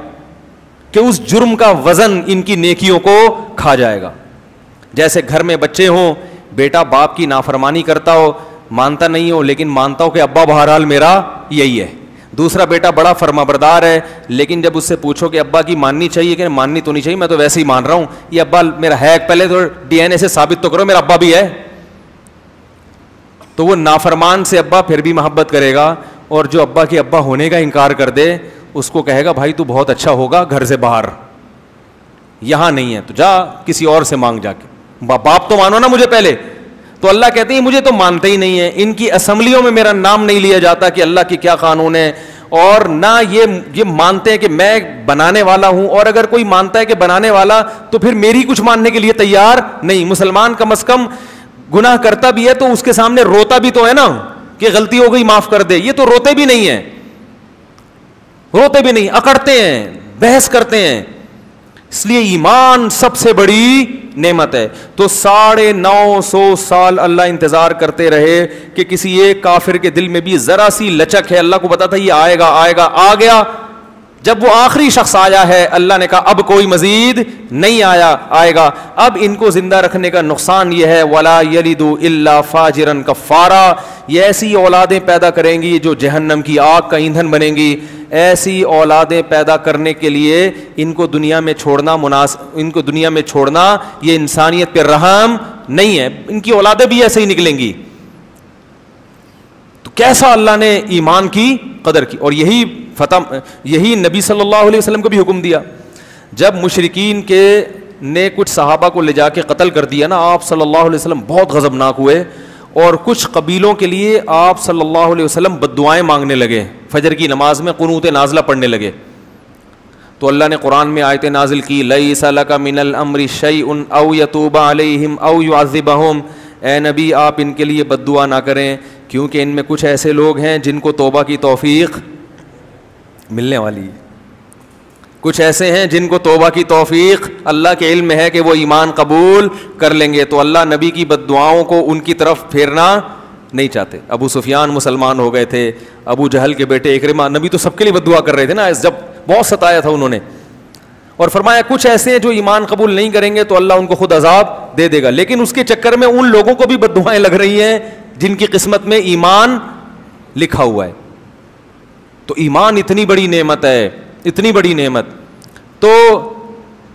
کہ اس جرم کا وزن ان کی نیکیوں کو کھا جائے گا۔ جیسے گھر میں بچے ہوں، بیٹا باپ کی نافرمانی کرتا ہو، مانتا نہیں ہو، لیکن مانتا ہو کہ ابا بہرحال میرا یہی ہے۔ دوسرا بیٹا بڑا فرما بردار ہے، لیکن جب اس سے پوچھو کہ ابا کی ماننی چاہیے کہ ماننی تو نہیں چاہیے، میں تو ویسے ہی مان رہا ہوں، یہ ابا میرا ہے، پہلے تو ڈی این اے سے ثابت تو کرو میرا ابا بھی ہے۔ تو وہ نافرمان سے ابا پھر بھی محبت کرے گا، اور جو ابا کے ابا ہونے کا انکار کر دے اس کو کہے گا بھائی تو بہت اچھا ہوگا گھر سے باہر۔ یہاں نہیں ہے تو جا کسی اور سے مانگ جا کے, باپ تو مانو نا مجھے پہلے. تو اللہ کہتے ہیں مجھے تو مانتے ہی نہیں ہیں, ان کی اسمبلیوں میں میرا نام نہیں لیا جاتا کہ اللہ کی کیا قانون ہے, اور نہ یہ مانتے ہیں کہ میں بنانے والا ہوں, اور اگر کوئی مانتا ہے کہ بنانے والا تو پھر میری کچھ ماننے کے لیے تیار نہیں. مسلمان کم از کم گناہ کرتا بھی ہے تو اس کے سامنے روتا بھی تو ہے نا کہ غلطی ہو گئی معاف کر دے, یہ تو روتے بھی نہیں ہیں, روتے بھی نہیں, اکڑتے ہیں, بحث کرتے ہیں. اس لیے ایمان سب سے بڑی نعمت ہے. تو 950 سال اللہ انتظار کرتے رہے کہ کسی ایک کافر کے دل میں بھی ذرا سی لچک ہے, اللہ کو پتا تھا یہ آئے گا آئے گا, آ گیا. جب وہ آخری شخص آیا ہے اللہ نے کہا اب کوئی مزید نہیں آئے گا. اب ان کو زندہ رکھنے کا نقصان یہ ہے وَلَا يَلِدُ إِلَّا فَاجِرًا كَفَّارًا, یہ ایسی اولادیں پیدا کریں گی جو جہنم کی آگ کا ایندھن بنیں گی. ایسی اولادیں پیدا کرنے کے لیے ان کو دنیا میں چھوڑنا یہ انسانیت پہ رحم نہیں ہے. ان کی اولادیں بھی ایسے ہی نکلیں گی. تو کیسا اللہ نے ایمان کی قدر کی, اور یہی نبی صلی اللہ علیہ وسلم کو بھی حکم دیا. جب مشرکین نے کچھ صحابہ کو لے جا کے قتل کر دیا نا, آپ صلی اللہ علیہ وسلم بہت غضبناک ہوئے, اور کچھ قبیلوں کے لیے آپ صلی اللہ علیہ وسلم بددعائیں مانگنے لگے, فجر کی نماز میں قنوت نازلہ پڑھنے لگے. تو اللہ نے قرآن میں آیتیں نازل کی, لیس لک من الامر شیء او یتوب علیہم او یعذبہم, اے نبی آپ ان کے لیے بد دعا نہ کریں کیونکہ ان میں کچھ ایسے لوگ ہیں جن کو توبہ کی توفیق ملنے والی ہے. کچھ ایسے ہیں جن کو توبہ کی توفیق اللہ کے علم میں ہے کہ وہ ایمان قبول کر لیں گے. تو اللہ نبی کی بد دعاؤں کو ان کی طرف پھیرنا نہیں چاہتے. ابو سفیان مسلمان ہو گئے تھے, ابو جہل کے بیٹے اکرمہ, نبی تو سب کے لیے بد دعا کر رہے تھے نا, جب بہت ستایا تھا انہوں نے, اور فرمایا کچھ ایسے ہیں جو ایمان قبول نہیں کریں گے تو اللہ ان کو خود عذاب دے دے گا. لیکن اس کے چکر میں ان لوگوں کو بھی بد دعائیں لگ رہی ہیں جن کی قسمت میں ایمان لکھا ہوا ہے. تو ایمان اتنی بڑی نعمت ہے, اتنی بڑی نعمت. تو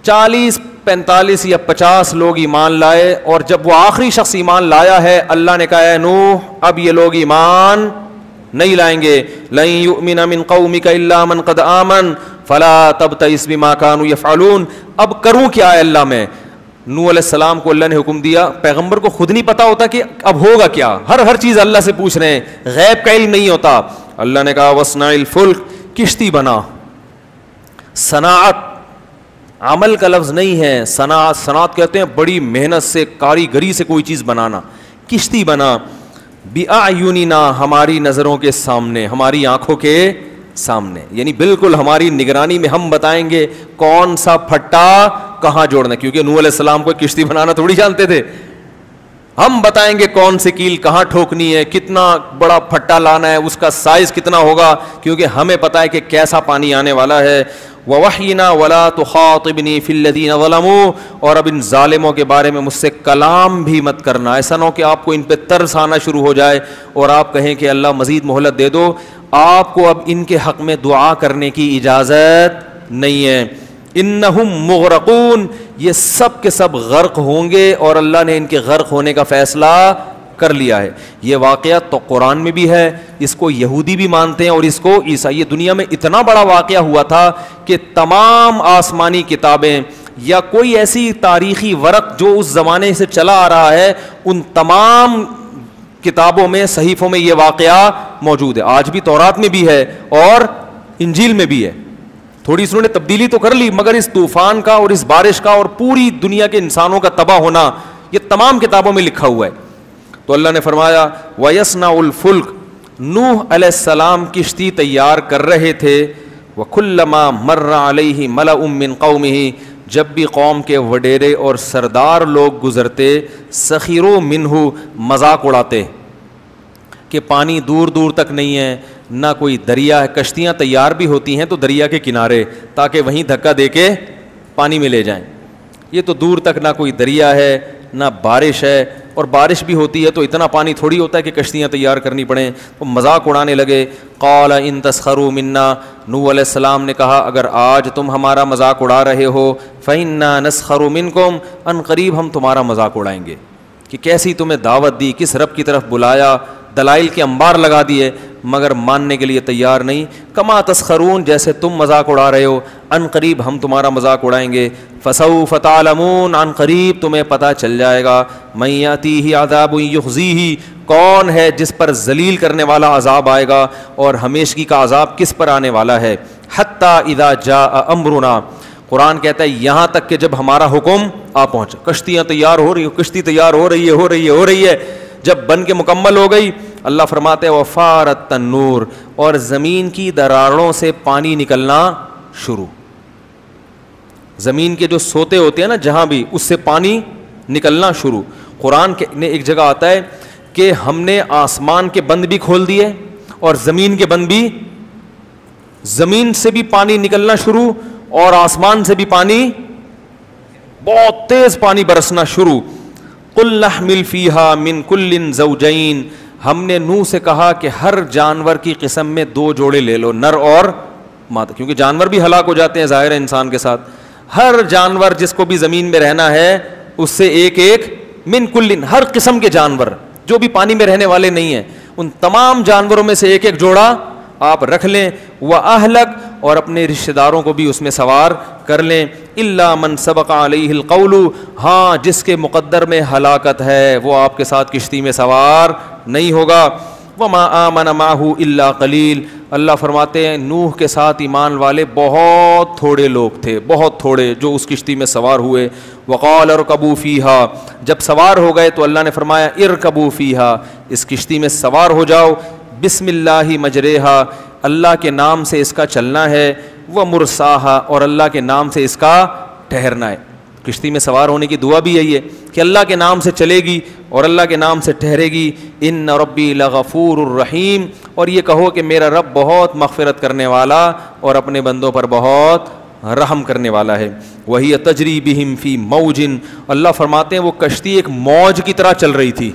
40 45 یا 50 لوگ ایمان لائے, اور جب وہ آخری شخص ایمان لایا ہے اللہ نے کہا اے نوح اب یہ لوگ ایمان نہیں لائیں گے. لن یؤمن من قومک الا من قد آمن فلا تبتئس بما كانوا يفعلون. اب کروں کیا ہے اللہ میں؟ نوح علیہ السلام کو اللہ نے حکم دیا, پیغمبر کو خود نہیں پتا ہوتا کہ اب ہوگا کیا, ہر چیز اللہ سے پوچھ رہے ہیں, غیب کا علم نہیں ہوتا. اللہ نے کہا وصنع الفلک, کشتی بنا. صناعت عمل کا لفظ نہیں ہے, صنعت کہتے ہیں بڑی محنت سے کاریگری سے کوئی چیز بنانا. کشتی بنا بِأَعْيُنِنَا, ہماری نظروں کے سامنے, ہماری آنکھوں کے سامنے, یعنی بالکل ہماری نگرانی میں ہم بتائیں گے کون سا پھٹا کہاں جوڑنا, کیونکہ نوح علیہ السلام کو کشتی بنانا تھوڑی جانتے تھے. ہم بتائیں گے کون سی کیل کہاں ٹھوکنی ہے, کتنا بڑا پھٹا لانا ہے, اس کا سائز کتنا ہوگا, کیونکہ ہمیں پتہ ہے کہ کیسا پانی آنے والا ہے. وَوَحْيِنَا وَلَا تُخَاطِبْنِي فِي الَّذِينَ ظَلَمُوا, اور اب ان ظالموں کے بارے میں مجھ سے کلام بھی مت کرنا. ایسا نہ ہو کہ آپ کو ان پہ ترس آنا شروع ہو جائے اور آپ کہیں کہ اللہ مزید مہلت دے دو. آپ کو اب ان کے حق میں دعا کرنے کی اجازت نہیں ہے. انہم مغرقون, یہ سب کے سب غرق ہوں گے, اور اللہ نے ان کے غرق ہونے کا فیصلہ کر لیا ہے. یہ واقعہ تو قرآن میں بھی ہے, اس کو یہودی بھی مانتے ہیں اور اس کو عیسائی. یہ دنیا میں اتنا بڑا واقعہ ہوا تھا کہ تمام آسمانی کتابیں یا کوئی ایسی تاریخی ورق جو اس زمانے سے چلا آ رہا ہے, ان تمام کتابوں میں, صحیفوں میں یہ واقعہ موجود ہے. آج بھی تورات میں بھی ہے اور انجیل میں بھی ہے. تھوڑی سی انہوں نے تبدیلی تو کر لی, مگر اس طوفان کا اور اس بارش کا اور پوری دنیا کے انسانوں کا تباہ ہونا یہ تمام کتابوں میں لکھا ہوا ہے. تو اللہ نے فرمایا وَيَصْنَعُ الْفُلْكَ, نوح علیہ السلام کشتی تیار کر رہے تھے. وَكُلَّمَا مَرَّ عَلَيْهِ مَلَأٌ مِّن قَوْمِهِ, جب بھی قوم کے وڈیرے اور سردار لوگ گزرتے, سخروا منہ, مذاق اڑاتے کہ پانی دور دور تک نہیں ہے, نہ کوئی دریا ہے. کشتیاں تیار بھی ہوتی ہیں تو دریا کے کنارے, تاکہ وہیں دھکا دے کے پانی میں لے جائیں. یہ تو دور تک نہ کوئی دریا ہے نہ بارش ہے, اور بارش بھی ہوتی ہے تو اتنا پانی تھوڑی ہوتا ہے کہ کشتیاں تیار کرنی پڑیں. تو مذاق اڑانے لگے. قال ان تسخروا منا, نوح علیہ السلام نے کہا اگر آج تم ہمارا مذاق اڑا رہے ہو فإنا نسخر منکم, ان قریب ہم تمہارا مذاق اڑائیں گے. کہ کیسی تمہیں دعوت دی, کس رب کی طرف بلایا, دلائل کے انبار لگا دیے. مگر ماننے کے لیے تیار نہیں. کما تسخرون, جیسے تم مذاق اڑا رہے ہو, ان قریب ہم تمہارا مذاق اڑائیں گے. فسوف تعلمون, ان قریب تمہیں پتہ چل جائے گا. من یاتیہ عذاب یخزیہ, کون ہے جس پر ذلیل کرنے والا عذاب آئے گا اور ہمیشگی کا عذاب کس پر آنے والا ہے. حتی اذا جاء امرنا, قرآن کہتا ہے یہاں تک کہ جب ہمارا حکم آ پہنچا. کشتیاں تیار ہو رہی, کشتی تیار ہو رہی ہے, جب بن کے مکمل ہو گئی, اللہ فرماتے ہیں وفارت تنور, اور زمین کی دراڑوں سے پانی نکلنا شروع. زمین کے جو سوتے ہوتے ہیں نا جہاں بھی, اس سے پانی نکلنا شروع. قرآن نے ایک جگہ آتا ہے کہ ہم نے آسمان کے بند بھی کھول دیے اور زمین کے بند بھی, زمین سے بھی پانی نکلنا شروع اور آسمان سے بھی پانی, بہت تیز پانی برسنا شروع. قل نحمل فیہا من کل زوجین, ہم نے نوح سے کہا کہ ہر جانور کی قسم میں 2 جوڑے لے لو, نر اور مادہ, کیونکہ جانور بھی ہلاک ہو جاتے ہیں ظاہر ہے انسان کے ساتھ. ہر جانور جس کو بھی زمین میں رہنا ہے اس سے ایک من کل, ہر قسم کے جانور جو بھی پانی میں رہنے والے نہیں ہیں, ان تمام جانوروں میں سے ایک جوڑا آپ رکھ لیں. وَأَهْلَكَ, اور اپنے رشتہ داروں کو بھی اس میں سوار کر لیں. إِلَّا مَنْ سَبَقَ عَلَيْهِ الْقَوْلُ, ہاں جس کے مقدر میں ہلاکت ہے وہ آپ کے ساتھ کشتی میں سوار نہیں ہوگا. وَمَا آمَنَ مَعَهُ إِلَّا قَلِيلٌ, اللہ فرماتے ہیں نوح کے ساتھ ایمان والے بہت تھوڑے لوگ تھے, بہت تھوڑے جو اس کشتی میں سوار ہوئے. وَقَالَ ارْكَبُوا فِيهَا, جب سوار ہو گئے تو اللہ نے فرمایا ارْكَبُوا فِيهَا, اس کشتی میں سوار ہو جاؤ. بسم اللہ مجریہا, اللہ کے نام سے اس کا چلنا ہے. ومرساہا, اور اللہ کے نام سے اس کا ٹھہرنا ہے. کشتی میں سوار ہونے کی دعا بھی یہی ہے کہ اللہ کے نام سے چلے گی اور اللہ کے نام سے ٹھہرے گی. ان ربی لغفور الرحیم, اور یہ کہو کہ میرا رب بہت مغفرت کرنے والا اور اپنے بندوں پر بہت رحم کرنے والا ہے. وہی تجری بہم فی موج, اللہ فرماتے ہیں وہ کشتی ایک موج کی طرح چل رہی تھی.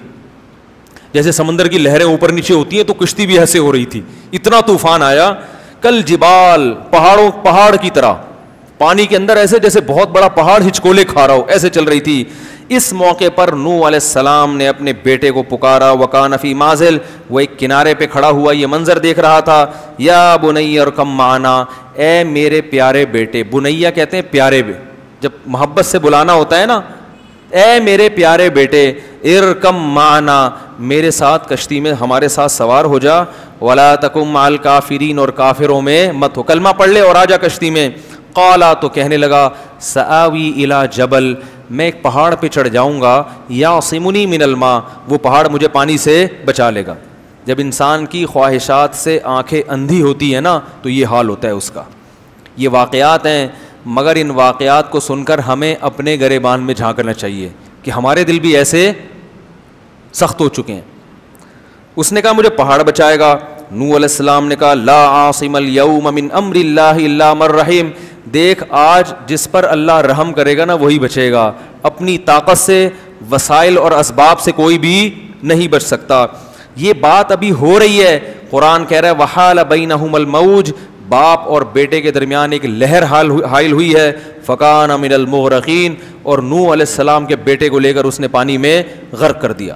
جیسے سمندر کی لہریں اوپر نیچے ہوتی ہیں تو کشتی بھی ایسے ہو رہی تھی, اتنا طوفان آیا. کل جبال, پہاڑ کی طرح پانی کے اندر, ایسے جیسے بہت بڑا پہاڑ ہچکولے کھا رہا ہو, ایسے چل رہی تھی. اس موقع پر نوح علیہ السلام نے اپنے بیٹے کو پکارا. وکان فی مازل, وہ ایک کنارے پہ کھڑا ہوا یہ منظر دیکھ رہا تھا. یا بنی ارکم معنا, اے میرے پیارے بیٹے, بنیا کہتے ہیں پیارے, جب محبت سے بلانا ہوتا ہے نا, اے میرے پیارے بیٹے, ارکم معنا, میرے ساتھ کشتی میں ہمارے ساتھ سوار ہو جا. ولا تکم مع الکافرین, اور کافروں میں مت ہو, کلمہ پڑھ لے اور آ جا کشتی میں. قالا, تو کہنے لگا, سآوی الی جبل, میں ایک پہاڑ پہ چڑھ جاؤں گا. یعصمنی من الماء, وہ پہاڑ مجھے پانی سے بچا لے گا. جب انسان کی خواہشات سے آنکھیں اندھی ہوتی ہیں نا تو یہ حال ہوتا ہے اس کا. یہ واقعات ہیں, مگر ان واقعات کو سن کر ہمیں اپنے گریبان میں جھانکنا چاہیے کہ ہمارے دل بھی ایسے سخت ہو چکے ہیں. اس نے کہا مجھے پہاڑ بچائے گا. نوح علیہ السلام نے کہا لا عاصم اليوم من امر اللہ الا من رحم, دیکھ آج جس پر اللہ رحم کرے گا نا وہی بچے گا. اپنی طاقت سے, وسائل اور اسباب سے کوئی بھی نہیں بچ سکتا. یہ بات ابھی ہو رہی ہے. قرآن کہہ رہا ہے وحال بینہم الموج, باپ اور بیٹے کے درمیان ایک لہر حائل ہوئی ہے. فکان من المغرقین, اور نوح علیہ السلام کے بیٹے کو لے کر اس نے پانی میں غرق کر دیا.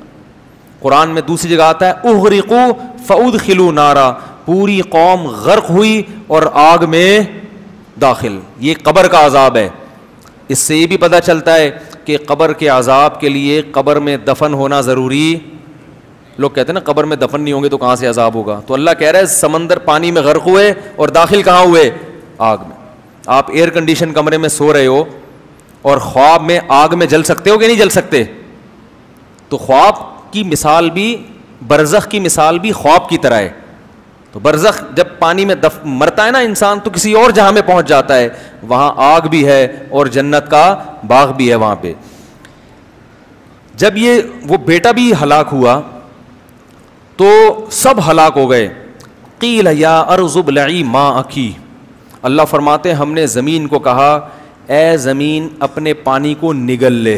قرآن میں دوسری جگہ آتا ہے اغرقوا فادخلوا نارا, پوری قوم غرق ہوئی اور آگ میں داخل. یہ قبر کا عذاب ہے. اس سے یہ بھی پتہ چلتا ہے کہ قبر کے عذاب کے لیے قبر میں دفن ہونا ضروری. لوگ کہتے ہیں نا قبر میں دفن نہیں ہوں گے تو کہاں سے عذاب ہوگا, تو اللہ کہہ رہا ہے سمندر پانی میں غرق ہوئے اور داخل کہاں ہوئے, آگ میں. آپ ایئر کنڈیشن کمرے میں سو رہے ہو اور خواب میں آگ میں جل سکتے ہو کہ نہیں جل سکتے؟ تو خواب کی مثال بھی, برزخ کی مثال بھی خواب کی طرح ہے. تو برزخ جب پانی میں مرتا ہے نا انسان تو کسی اور جہاں میں پہنچ جاتا ہے, وہاں آگ بھی ہے اور جنت کا باغ بھی ہے وہاں پہ. جب یہ وہ بیٹا بھی ہلاک ہوا تو سب ہلاک ہو گئے. قیل یا ارض ابلعی ماءکی, اللہ فرماتے ہیں ہم نے زمین کو کہا اے زمین اپنے پانی کو نگل لے.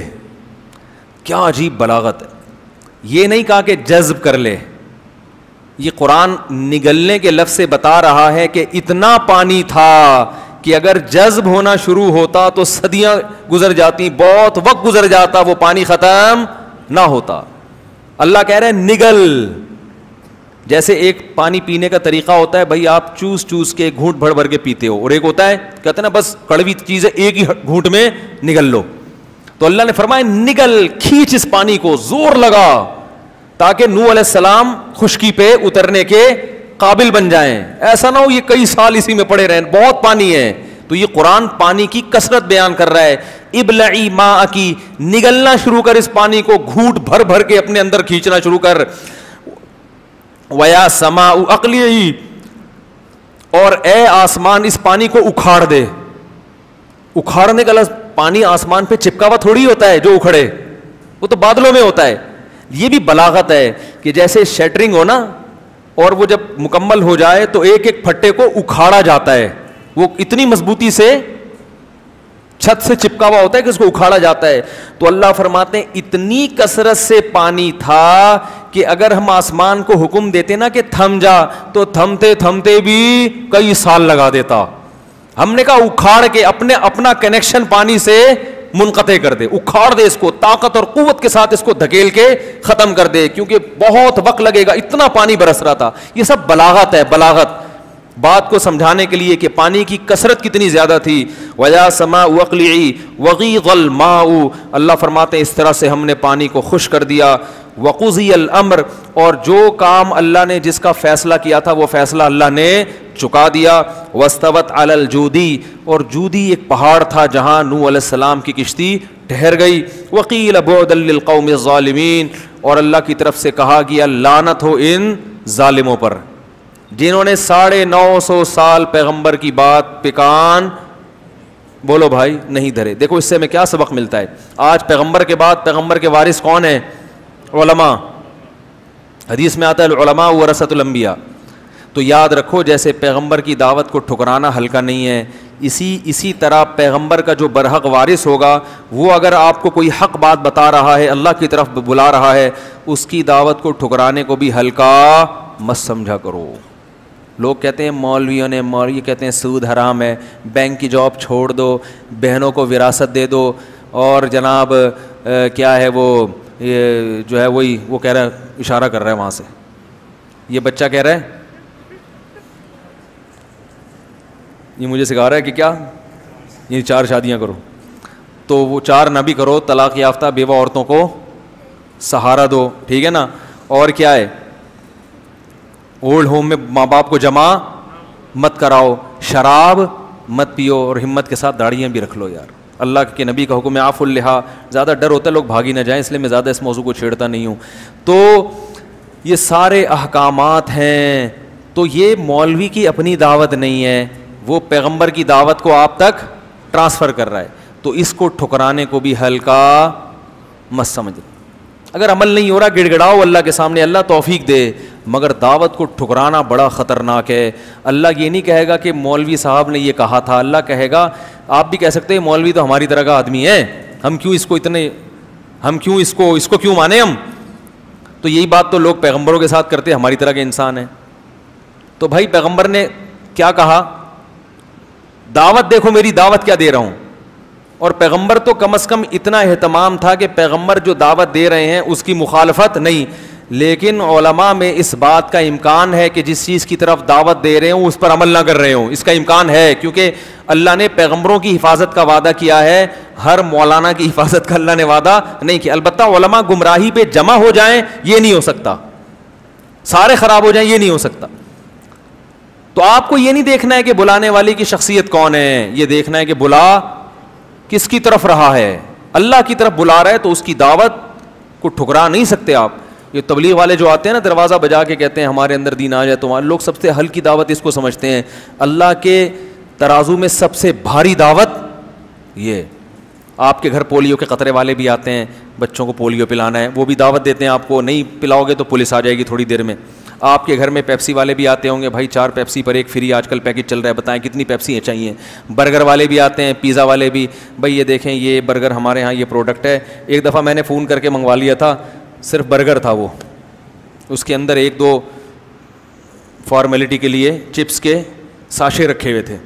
کیا عجیب بلاغت ہے. یہ نہیں کہا کہ جذب کر لے, یہ قرآن نگلنے کے لفظ سے بتا رہا ہے کہ اتنا پانی تھا کہ اگر جذب ہونا شروع ہوتا تو صدیاں گزر جاتی, بہت وقت گزر جاتا, وہ پانی ختم نہ ہوتا. اللہ کہہ رہے ہیں نگل, جیسے ایک پانی پینے کا طریقہ ہوتا ہے بھائی آپ چوس چوس کے گھونٹ بھر بھر کے پیتے ہو, اور ایک ہوتا ہے کہتے ہیں نا بس کڑوی چیز ہے ایک ہی گھونٹ میں نگل لو. تو اللہ نے فرمایا نگل, کھینچ اس پانی کو, زور لگا تاکہ نوح علیہ السلام خشکی پہ اترنے کے قابل بن جائیں. ایسا نہ ہو یہ کئی سال اسی میں پڑے رہیں, بہت پانی ہے. تو یہ قرآن پانی کی کثرت بیان کر رہا ہے. ابلعی ماءکی, نگلنا شروع کر اس پانی کو, گھونٹ بھر بھر کے اپنے اندر کھینچنا شروع کر. ویا سماء اقلیعی, اور اے آسمان اس پانی کو اکھاڑ دے. اکھاڑنے کا لفظ, پانی آسمان پہ چپکا ہوا تھوڑی ہوتا ہے جو اکھڑے, وہ تو بادلوں میں ہوتا ہے. یہ بھی بلاغت ہے کہ جیسے شیٹرنگ ہو نا, اور وہ جب مکمل ہو جائے تو ایک ایک پھٹے کو اکھاڑا جاتا ہے, وہ اتنی مضبوطی سے چھت سے چپکا ہوا ہوتا ہے کہ اس کو اکھاڑا جاتا ہے. تو اللہ فرماتے ہیں اتنی کثرت سے پانی تھا کہ اگر ہم آسمان کو حکم دیتے نا کہ تھم جا, تو تھمتے تھمتے بھی کئی سال لگا دیتا. ہم نے کہا اکھاڑ کے اپنا کنیکشن پانی سے منقطع کر دے, اکھاڑ دے اس کو, طاقت اور قوت کے ساتھ اس کو دھکیل کے ختم کر دے, کیونکہ بہت وقت لگے گا, اتنا پانی برس رہا تھا. یہ سب بلاغت ہے, بلاغت بات کو سمجھانے کے لیے کہ پانی کی کثرت کتنی زیادہ تھی. وَيَا سَمَاءُ وَقْلِعِي وَغِيضَ الْمَاءُ, اللہ فرماتے ہیں اس طرح سے ہم نے پانی کو خشک کر دیا. وَقُضِيَ الْأَمْرُ, اور جو کام اللہ نے جس کا فیصلہ کیا تھا وہ فیصلہ اللہ نے چکا دیا. وَاسْتَوَتْ عَلَى الْجُودِي, اور جودی ایک پہاڑ تھا جہاں نوح علیہ السلام کی کشتی ٹھہر گئی. وَقِيلَ بُعْدًا لِلْقَوْمِ الظَّالِمِينَ, اور اللہ کی طرف سے کہا گیا لعنت ہو ان ظالموں پر جنہوں نے 950 سال پیغمبر کی بات پہ کان بولو بھائی نہیں دھرے. دیکھو اس سے ہمیں کیا سبق ملتا ہے. آج پیغمبر کے بعد پیغمبر کے وارث کون ہیں؟ علماء. حدیث میں آتا ہے العلماء ورثۃ الانبیاء. تو یاد رکھو جیسے پیغمبر کی دعوت کو ٹھکرانا ہلکا نہیں ہے, اسی طرح پیغمبر کا جو برحق وارث ہوگا وہ اگر آپ کو کوئی حق بات بتا رہا ہے, اللہ کی طرف بلا رہا ہے, اس کی دعوت کو ٹھکرانے کو بھی ہلکا مت سمجھا کرو. لوگ کہتے ہیں مولوی کہتے ہیں سود حرام ہے, بینک کی جاب چھوڑ دو, بہنوں کو وراثت دے دو, اور جناب کیا ہے وہ جو ہے وہی وہ کہہ رہا ہے, اشارہ کر رہا ہے وہاں سے, یہ بچہ کہہ رہا ہے, یہ مجھے سکھا رہا ہے کہ کیا یہ 4 شادیاں کرو. تو وہ 4 نہ بھی کرو, طلاق یافتہ بیوہ عورتوں کو سہارا دو, ٹھیک ہے نا. اور کیا ہے, اولڈ ہوم میں ماں باپ کو جمع مت کراؤ, شراب مت پیو, اور ہمت کے ساتھ داڑیاں بھی رکھ لو. یار اللہ کے نبی کا حکم ہے عفو اللحیٰ, زیادہ ڈر ہوتا ہے لوگ بھاگی نہ جائیں, اس لیے میں زیادہ اس موضوع کو چھیڑتا نہیں ہوں. تو یہ سارے احکامات ہیں. تو یہ مولوی کی اپنی دعوت نہیں ہے, وہ پیغمبر کی دعوت کو آپ تک ٹرانسفر کر رہا ہے. تو اس کو ٹھکرانے کو بھی ہلکا مت سمجھ. اگر عمل نہیں ہو رہا گڑ گڑاؤ اللہ کے سامنے, اللہ توفیق دے, مگر دعوت کو ٹھکرانا بڑا خطرناک ہے. اللہ یہ نہیں کہے گا کہ مولوی صاحب نے یہ کہا تھا, اللہ کہے گا, آپ بھی کہہ سکتے ہیں مولوی تو ہماری طرح کا آدمی ہے, ہم کیوں اس کو کیوں مانے ہم. تو یہی بات تو لوگ پیغمبروں کے ساتھ کرتے, ہماری طرح کے انسان ہیں. تو بھائی پیغمبر نے کیا کہا, دعوت دیکھو میری دعوت کیا دے رہا ہوں. اور پیغمبر تو کم از کم اتنا اہتمام تھا کہ پیغمبر جو دعوت دے رہے ہیں اس کی مخالفت نہیں. لیکن علماء میں اس بات کا امکان ہے کہ جس چیز کی طرف دعوت دے رہے ہوں اس پر عمل نہ کر رہے ہوں, اس کا امکان ہے, کیونکہ اللہ نے پیغمبروں کی حفاظت کا وعدہ کیا ہے, ہر مولانا کی حفاظت کا اللہ نے وعدہ نہیں کیا. البتہ علماء گمراہی پہ جمع ہو جائیں یہ نہیں ہو سکتا, سارے خراب ہو جائیں یہ نہیں ہو سکتا. تو آپ کو یہ نہیں دیکھنا ہے کہ بلانے والی کی شخصیت کون ہے, یہ دیکھنا ہے کہ بلا کس کی طرف رہا ہے. اللہ کی طرف بلا رہا ہے تو اس کی دعوت کو ٹھکرا نہیں سکتے آپ. یہ تبلیغ والے جو آتے ہیں نا دروازہ بجا کے کہتے ہیں ہمارے اندر دین آ جائے, تمہارے لوگ سب سے ہلکی دعوت اس کو سمجھتے ہیں. اللہ کے ترازو میں سب سے بھاری دعوت یہ. آپ کے گھر پولیو کے قطرے والے بھی آتے ہیں, بچوں کو پولیو پلانا ہے, وہ بھی دعوت دیتے ہیں آپ کو, نہیں پلاؤ گے تو پولیس آ جائے گی تھوڑی دیر میں. آپ کے گھر میں پیپسی والے بھی آتے ہوں گے, بھائی 4 پیپسی پر 1 فری آج کل پیکج چل رہا ہے, بتائیں کتنی پیپسی چاہیے. برگر والے بھی آتے ہیں, پیزا والے بھی, بھائی یہ دیکھیں یہ برگر ہمارے ہاں یہ پروڈکٹ ہے. ایک دفعہ میں نے فون کر کے منگوا لیا تھا, صرف برگر تھا وہ, اس کے اندر 1-2 فارمیلٹی کے لیے چپس کے ساشے رکھے ہوئے تھے.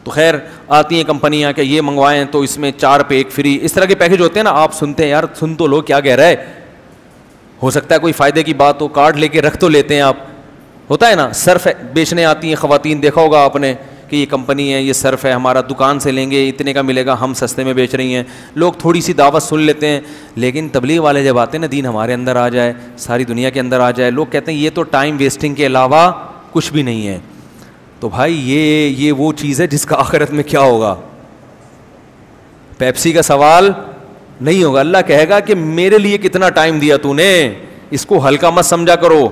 تو خیر آتی ہیں کمپنیاں کہ یہ منگوائیں تو اس میں 4 پہ 1 فری, اس طرح کے پیکج ہوتے ہیں نا. آپ سنتے ہیں یار, سن تو لو کیا کہہ رہا ہے, ہو سکتا ہے کوئی فائدے کی بات ہو, کارڈ لے کے رکھ تو لیتے ہیں آپ. ہوتا ہے نا, صرف بیچنے آتی ہیں خواتین, دیکھا ہوگا آپ نے کہ یہ کمپنی ہے, یہ صرف ہے ہمارا, دکان سے لیں گے اتنے کا ملے گا, ہم سستے میں بیچ رہی ہیں. لوگ تھوڑی سی دعوت سن لیتے ہیں, لیکن تبلیغ والے جب آتے ہیں نا, دین ہمارے اندر آ جائے, ساری دنیا کے اندر آ جائے, لوگ کہتے ہیں یہ تو ٹائم ویسٹنگ کے علاوہ کچھ بھی نہیں ہے. تو بھائی یہ وہ چیز ہے جس کا آخرت میں کیا ہوگا. پیپسی کا سوال نہیں ہوگا. اللہ کہے گا کہ میرے لیے کتنا ٹائم دیا تو نے, اس کو ہلکا مت سمجھا کرو,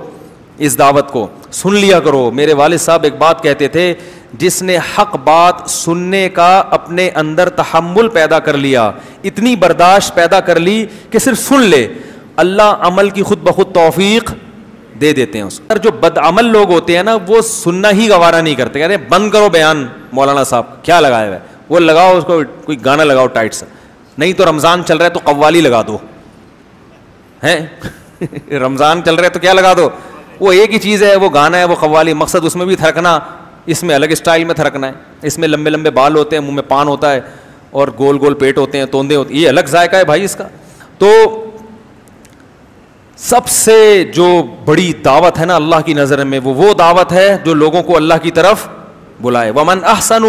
اس دعوت کو سن لیا کرو. میرے والد صاحب ایک بات کہتے تھے, جس نے حق بات سننے کا اپنے اندر تحمل پیدا کر لیا, اتنی برداشت پیدا کر لی کہ صرف سن لے, اللہ عمل کی خود بخود توفیق دے دیتے ہیں اس کو. جو بدعمل لوگ ہوتے ہیں نا, وہ سننا ہی گوارا نہیں کرتے, کہتے ہیں بند کرو بیان مولانا صاحب کیا لگایا ہوا ہے, وہ لگاؤ اس کو کوئی گانا لگاؤ ٹائٹ سا, نہیں تو رمضان چل رہا ہے تو قوالی لگا دو, ہیں رمضان چل رہا ہے تو کیا لگا دو, وہ ایک ہی چیز ہے, وہ گانا ہے, وہ قوالی. مقصد اس میں بھی تھرکنا, اس میں الگ اسٹائل میں تھرکنا ہے. اس میں لمبے لمبے بال ہوتے ہیں, منہ میں پان ہوتا ہے, اور گول گول پیٹ ہوتے ہیں, توندے ہوتے ہیں, یہ الگ ذائقہ ہے بھائی اس کا. تو سب سے جو بڑی دعوت ہے نا اللہ کی نظر میں, وہ دعوت ہے جو لوگوں کو اللہ کی طرف بلائے. ومن احسن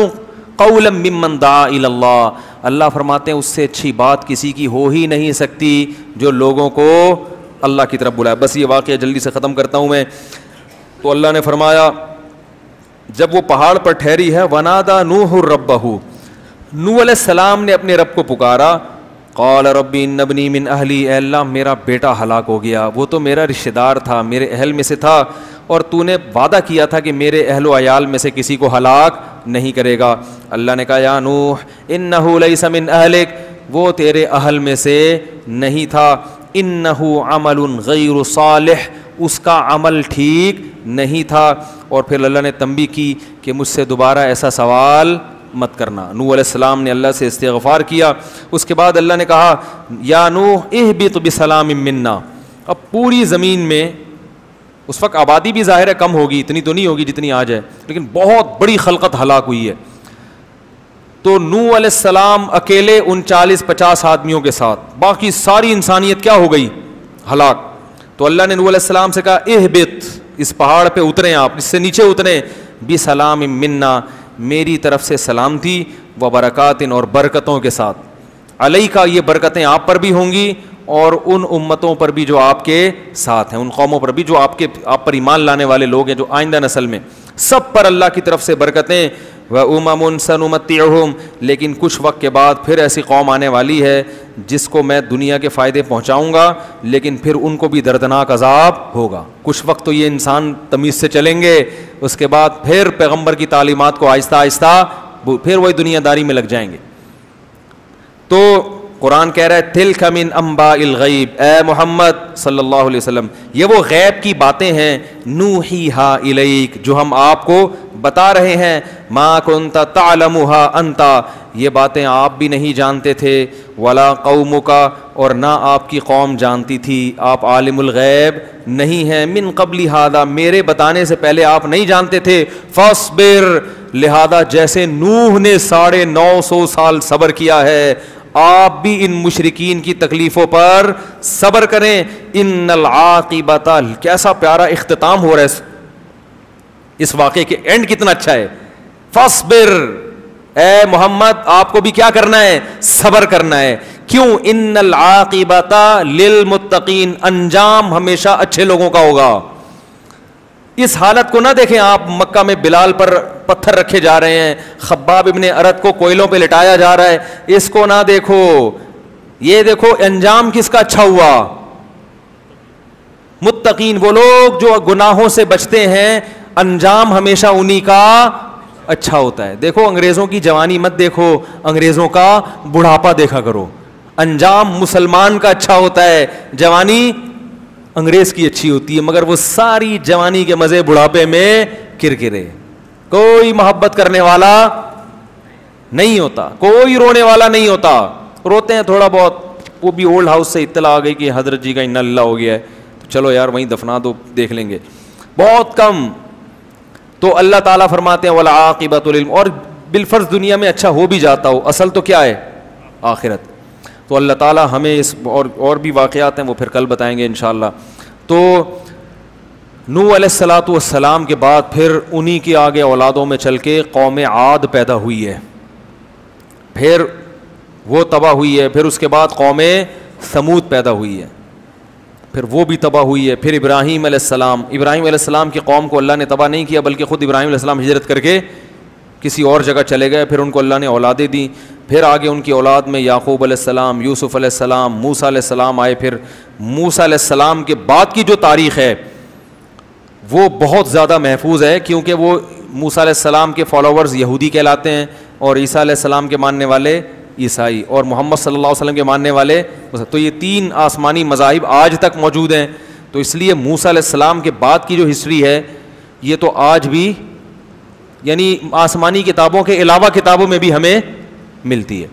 قولا ممن دعا الی اللہ, اللہ فرماتے ہیں اس سے اچھی بات کسی کی ہو ہی نہیں سکتی جو لوگوں کو اللہ کی طرف بلائے. بس یہ واقعہ جلدی سے ختم کرتا ہوں میں. تو اللہ نے فرمایا جب وہ پہاڑ پر ٹھہری ہے, ونادا نوح ربہ, نوح علیہ السلام نے اپنے رب کو پکارا, قال ربی ان ابنی من اہلی, اے اللہ میرا بیٹا ہلاک ہو گیا, وہ تو میرا رشتہ دار تھا, میرے اہل میں سے تھا, اور تو نے وعدہ کیا تھا کہ میرے اہل و عیال میں سے کسی کو ہلاک نہیں کرے گا. اللہ نے کہا یا نوح انہ لیس من اہلک, وہ تیرے اہل میں سے نہیں تھا, انہ عمل غیر صالح, اس کا عمل ٹھیک نہیں تھا. اور پھر اللہ نے تنبیہ کی کہ مجھ سے دوبارہ ایسا سوال مت کرنا. نوح علیہ السلام نے اللہ سے استغفار کیا. اس کے بعد اللہ نے کہا یا نوح اہبط بسلام منا. اب پوری زمین میں اس وقت آبادی بھی ظاہر ہے کم ہوگی, اتنی تو نہیں ہوگی جتنی آج ہے, لیکن بہت بڑی خلقت ہلاک ہوئی ہے. تو نوح علیہ السلام اکیلے ان 40-50 آدمیوں کے ساتھ, باقی ساری انسانیت کیا ہو گئی, ہلاک. تو اللہ نے نوح علیہ السلام سے کہا اہبط, اس پہاڑ پہ اتریں, آپ اس سے نیچے اتریں, بسلام منا, میری طرف سے سلام تھی, و برکات, اور برکتوں کے ساتھ, علیکا, یہ برکتیں آپ پر بھی ہوں گی, اور ان امتوں پر بھی جو آپ کے ساتھ ہیں, ان قوموں پر بھی جو آپ پر ایمان لانے والے لوگ ہیں, جو آئندہ نسل میں, سب پر اللہ کی طرف سے برکتیں. وَأُمَمٌ سَنُمَتِّعُهُمْ, لیکن کچھ وقت کے بعد پھر ایسی قوم آنے والی ہے جس کو میں دنیا کے فائدے پہنچاؤں گا, لیکن پھر ان کو بھی دردناک عذاب ہوگا. کچھ وقت تو یہ انسان تمیز سے چلیں گے, اس کے بعد پھر پیغمبر کی تعلیمات کو آہستہ آہستہ پھر وہی دنیا داری میں لگ جائیں گے. تو قرآن کہہ رہا ہے تلک من انباء الغیب, اے محمد صلی اللہ علیہ وسلم, یہ وہ غیب کی باتیں ہیں, نوحیہا الیک, جو ہم آپ کو بتا رہے ہیں, ما کنت تعلمھا انت, یہ باتیں آپ بھی نہیں جانتے تھے, ولا قومک, اور نہ آپ کی قوم جانتی تھی, آپ عالم الغیب نہیں ہیں, من قبل ھذا, میرے بتانے سے پہلے آپ نہیں جانتے تھے, فاصبر, لہذا جیسے نوح نے 950 سال صبر کیا ہے, آپ بھی ان مشرکین کی تکلیفوں پر صبر کریں. ان العاقبۃ, کیسا پیارا اختتام ہو رہا ہے اس واقعے کے, اینڈ کتنا اچھا ہے. فاصبر, اے محمد آپ کو بھی کیا کرنا ہے, صبر کرنا ہے. کیوں, ان العاقبۃ للمتقین, انجام ہمیشہ اچھے لوگوں کا ہوگا. اس حالت کو نہ دیکھیں آپ, مکہ میں بلال پر پتھر رکھے جا رہے ہیں, خباب ابن ارت کو کوئلوں پہ لٹایا جا رہا ہے, اس کو نہ دیکھو, یہ دیکھو انجام کس کا اچھا ہوا. متقین وہ لوگ جو گناہوں سے بچتے ہیں, انجام ہمیشہ انہی کا اچھا ہوتا ہے. دیکھو انگریزوں کی جوانی مت دیکھو, انگریزوں کا بڑھاپا دیکھا کرو. انجام مسلمان کا اچھا ہوتا ہے, جوانی انگریز کی اچھی ہوتی ہے, مگر وہ ساری جوانی کے مزے بڑھاپے میں کرکرے. کوئی محبت کرنے والا نہیں ہوتا, کوئی رونے والا نہیں ہوتا. روتے ہیں تھوڑا بہت, وہ بھی اولڈ ہاؤس سے اطلاع آ گئی کہ حضرت جی کا انا اللہ ہو گیا ہے, تو چلو یار وہیں دفنا دو, دیکھ لیں گے, بہت کم. تو اللہ تعالیٰ فرماتے ہیں والعاقبۃ للم, اور بالفرض دنیا میں اچھا ہو بھی جاتا ہو, اصل تو کیا ہے, آخرت. تو اللہ تعالیٰ ہمیں اس اور بھی واقعات ہیں وہ پھر کل بتائیں گے انشاءاللہ. تو نوح علیہ الصلوۃ والسلام کے بعد پھر انہی کے آگے اولادوں میں چل کے قوم عاد پیدا ہوئی ہے, پھر وہ تباہ ہوئی ہے, پھر اس کے بعد قوم ثمود پیدا ہوئی ہے, پھر وہ بھی تباہ ہوئی ہے, پھر ابراہیم علیہ السلام کی قوم کو اللہ نے تباہ نہیں کیا بلکہ خود ابراہیم علیہ السلام ہجرت کر کے کسی اور جگہ چلے گئے, پھر ان کو اللہ نے اولادیں دیں, پھر آگے ان کی اولاد میں یعقوب علیہ السلام, یوسف علیہ السلام, موسیٰ علیہ السلام آئے. پھر موسیٰ علیہ السلام کے بعد کی جو تاریخ ہے وہ بہت زیادہ محفوظ ہے, کیونکہ وہ موسیٰ علیہ السلام کے فالوورز یہودی کہلاتے ہیں, اور عیسیٰ علیہ السلام کے ماننے والے عیسائی, اور محمد صلی اللہ علیہ وسلم کے ماننے والے. تو یہ تین آسمانی مذاہب آج تک موجود ہیں. تو اس لیے موسیٰ علیہ السلام کے بعد کی جو ہسٹری ہے یہ تو آج بھی یعنی آسمانی کتابوں کے علاوہ کتابوں میں بھی ہمیں ملتی ہے.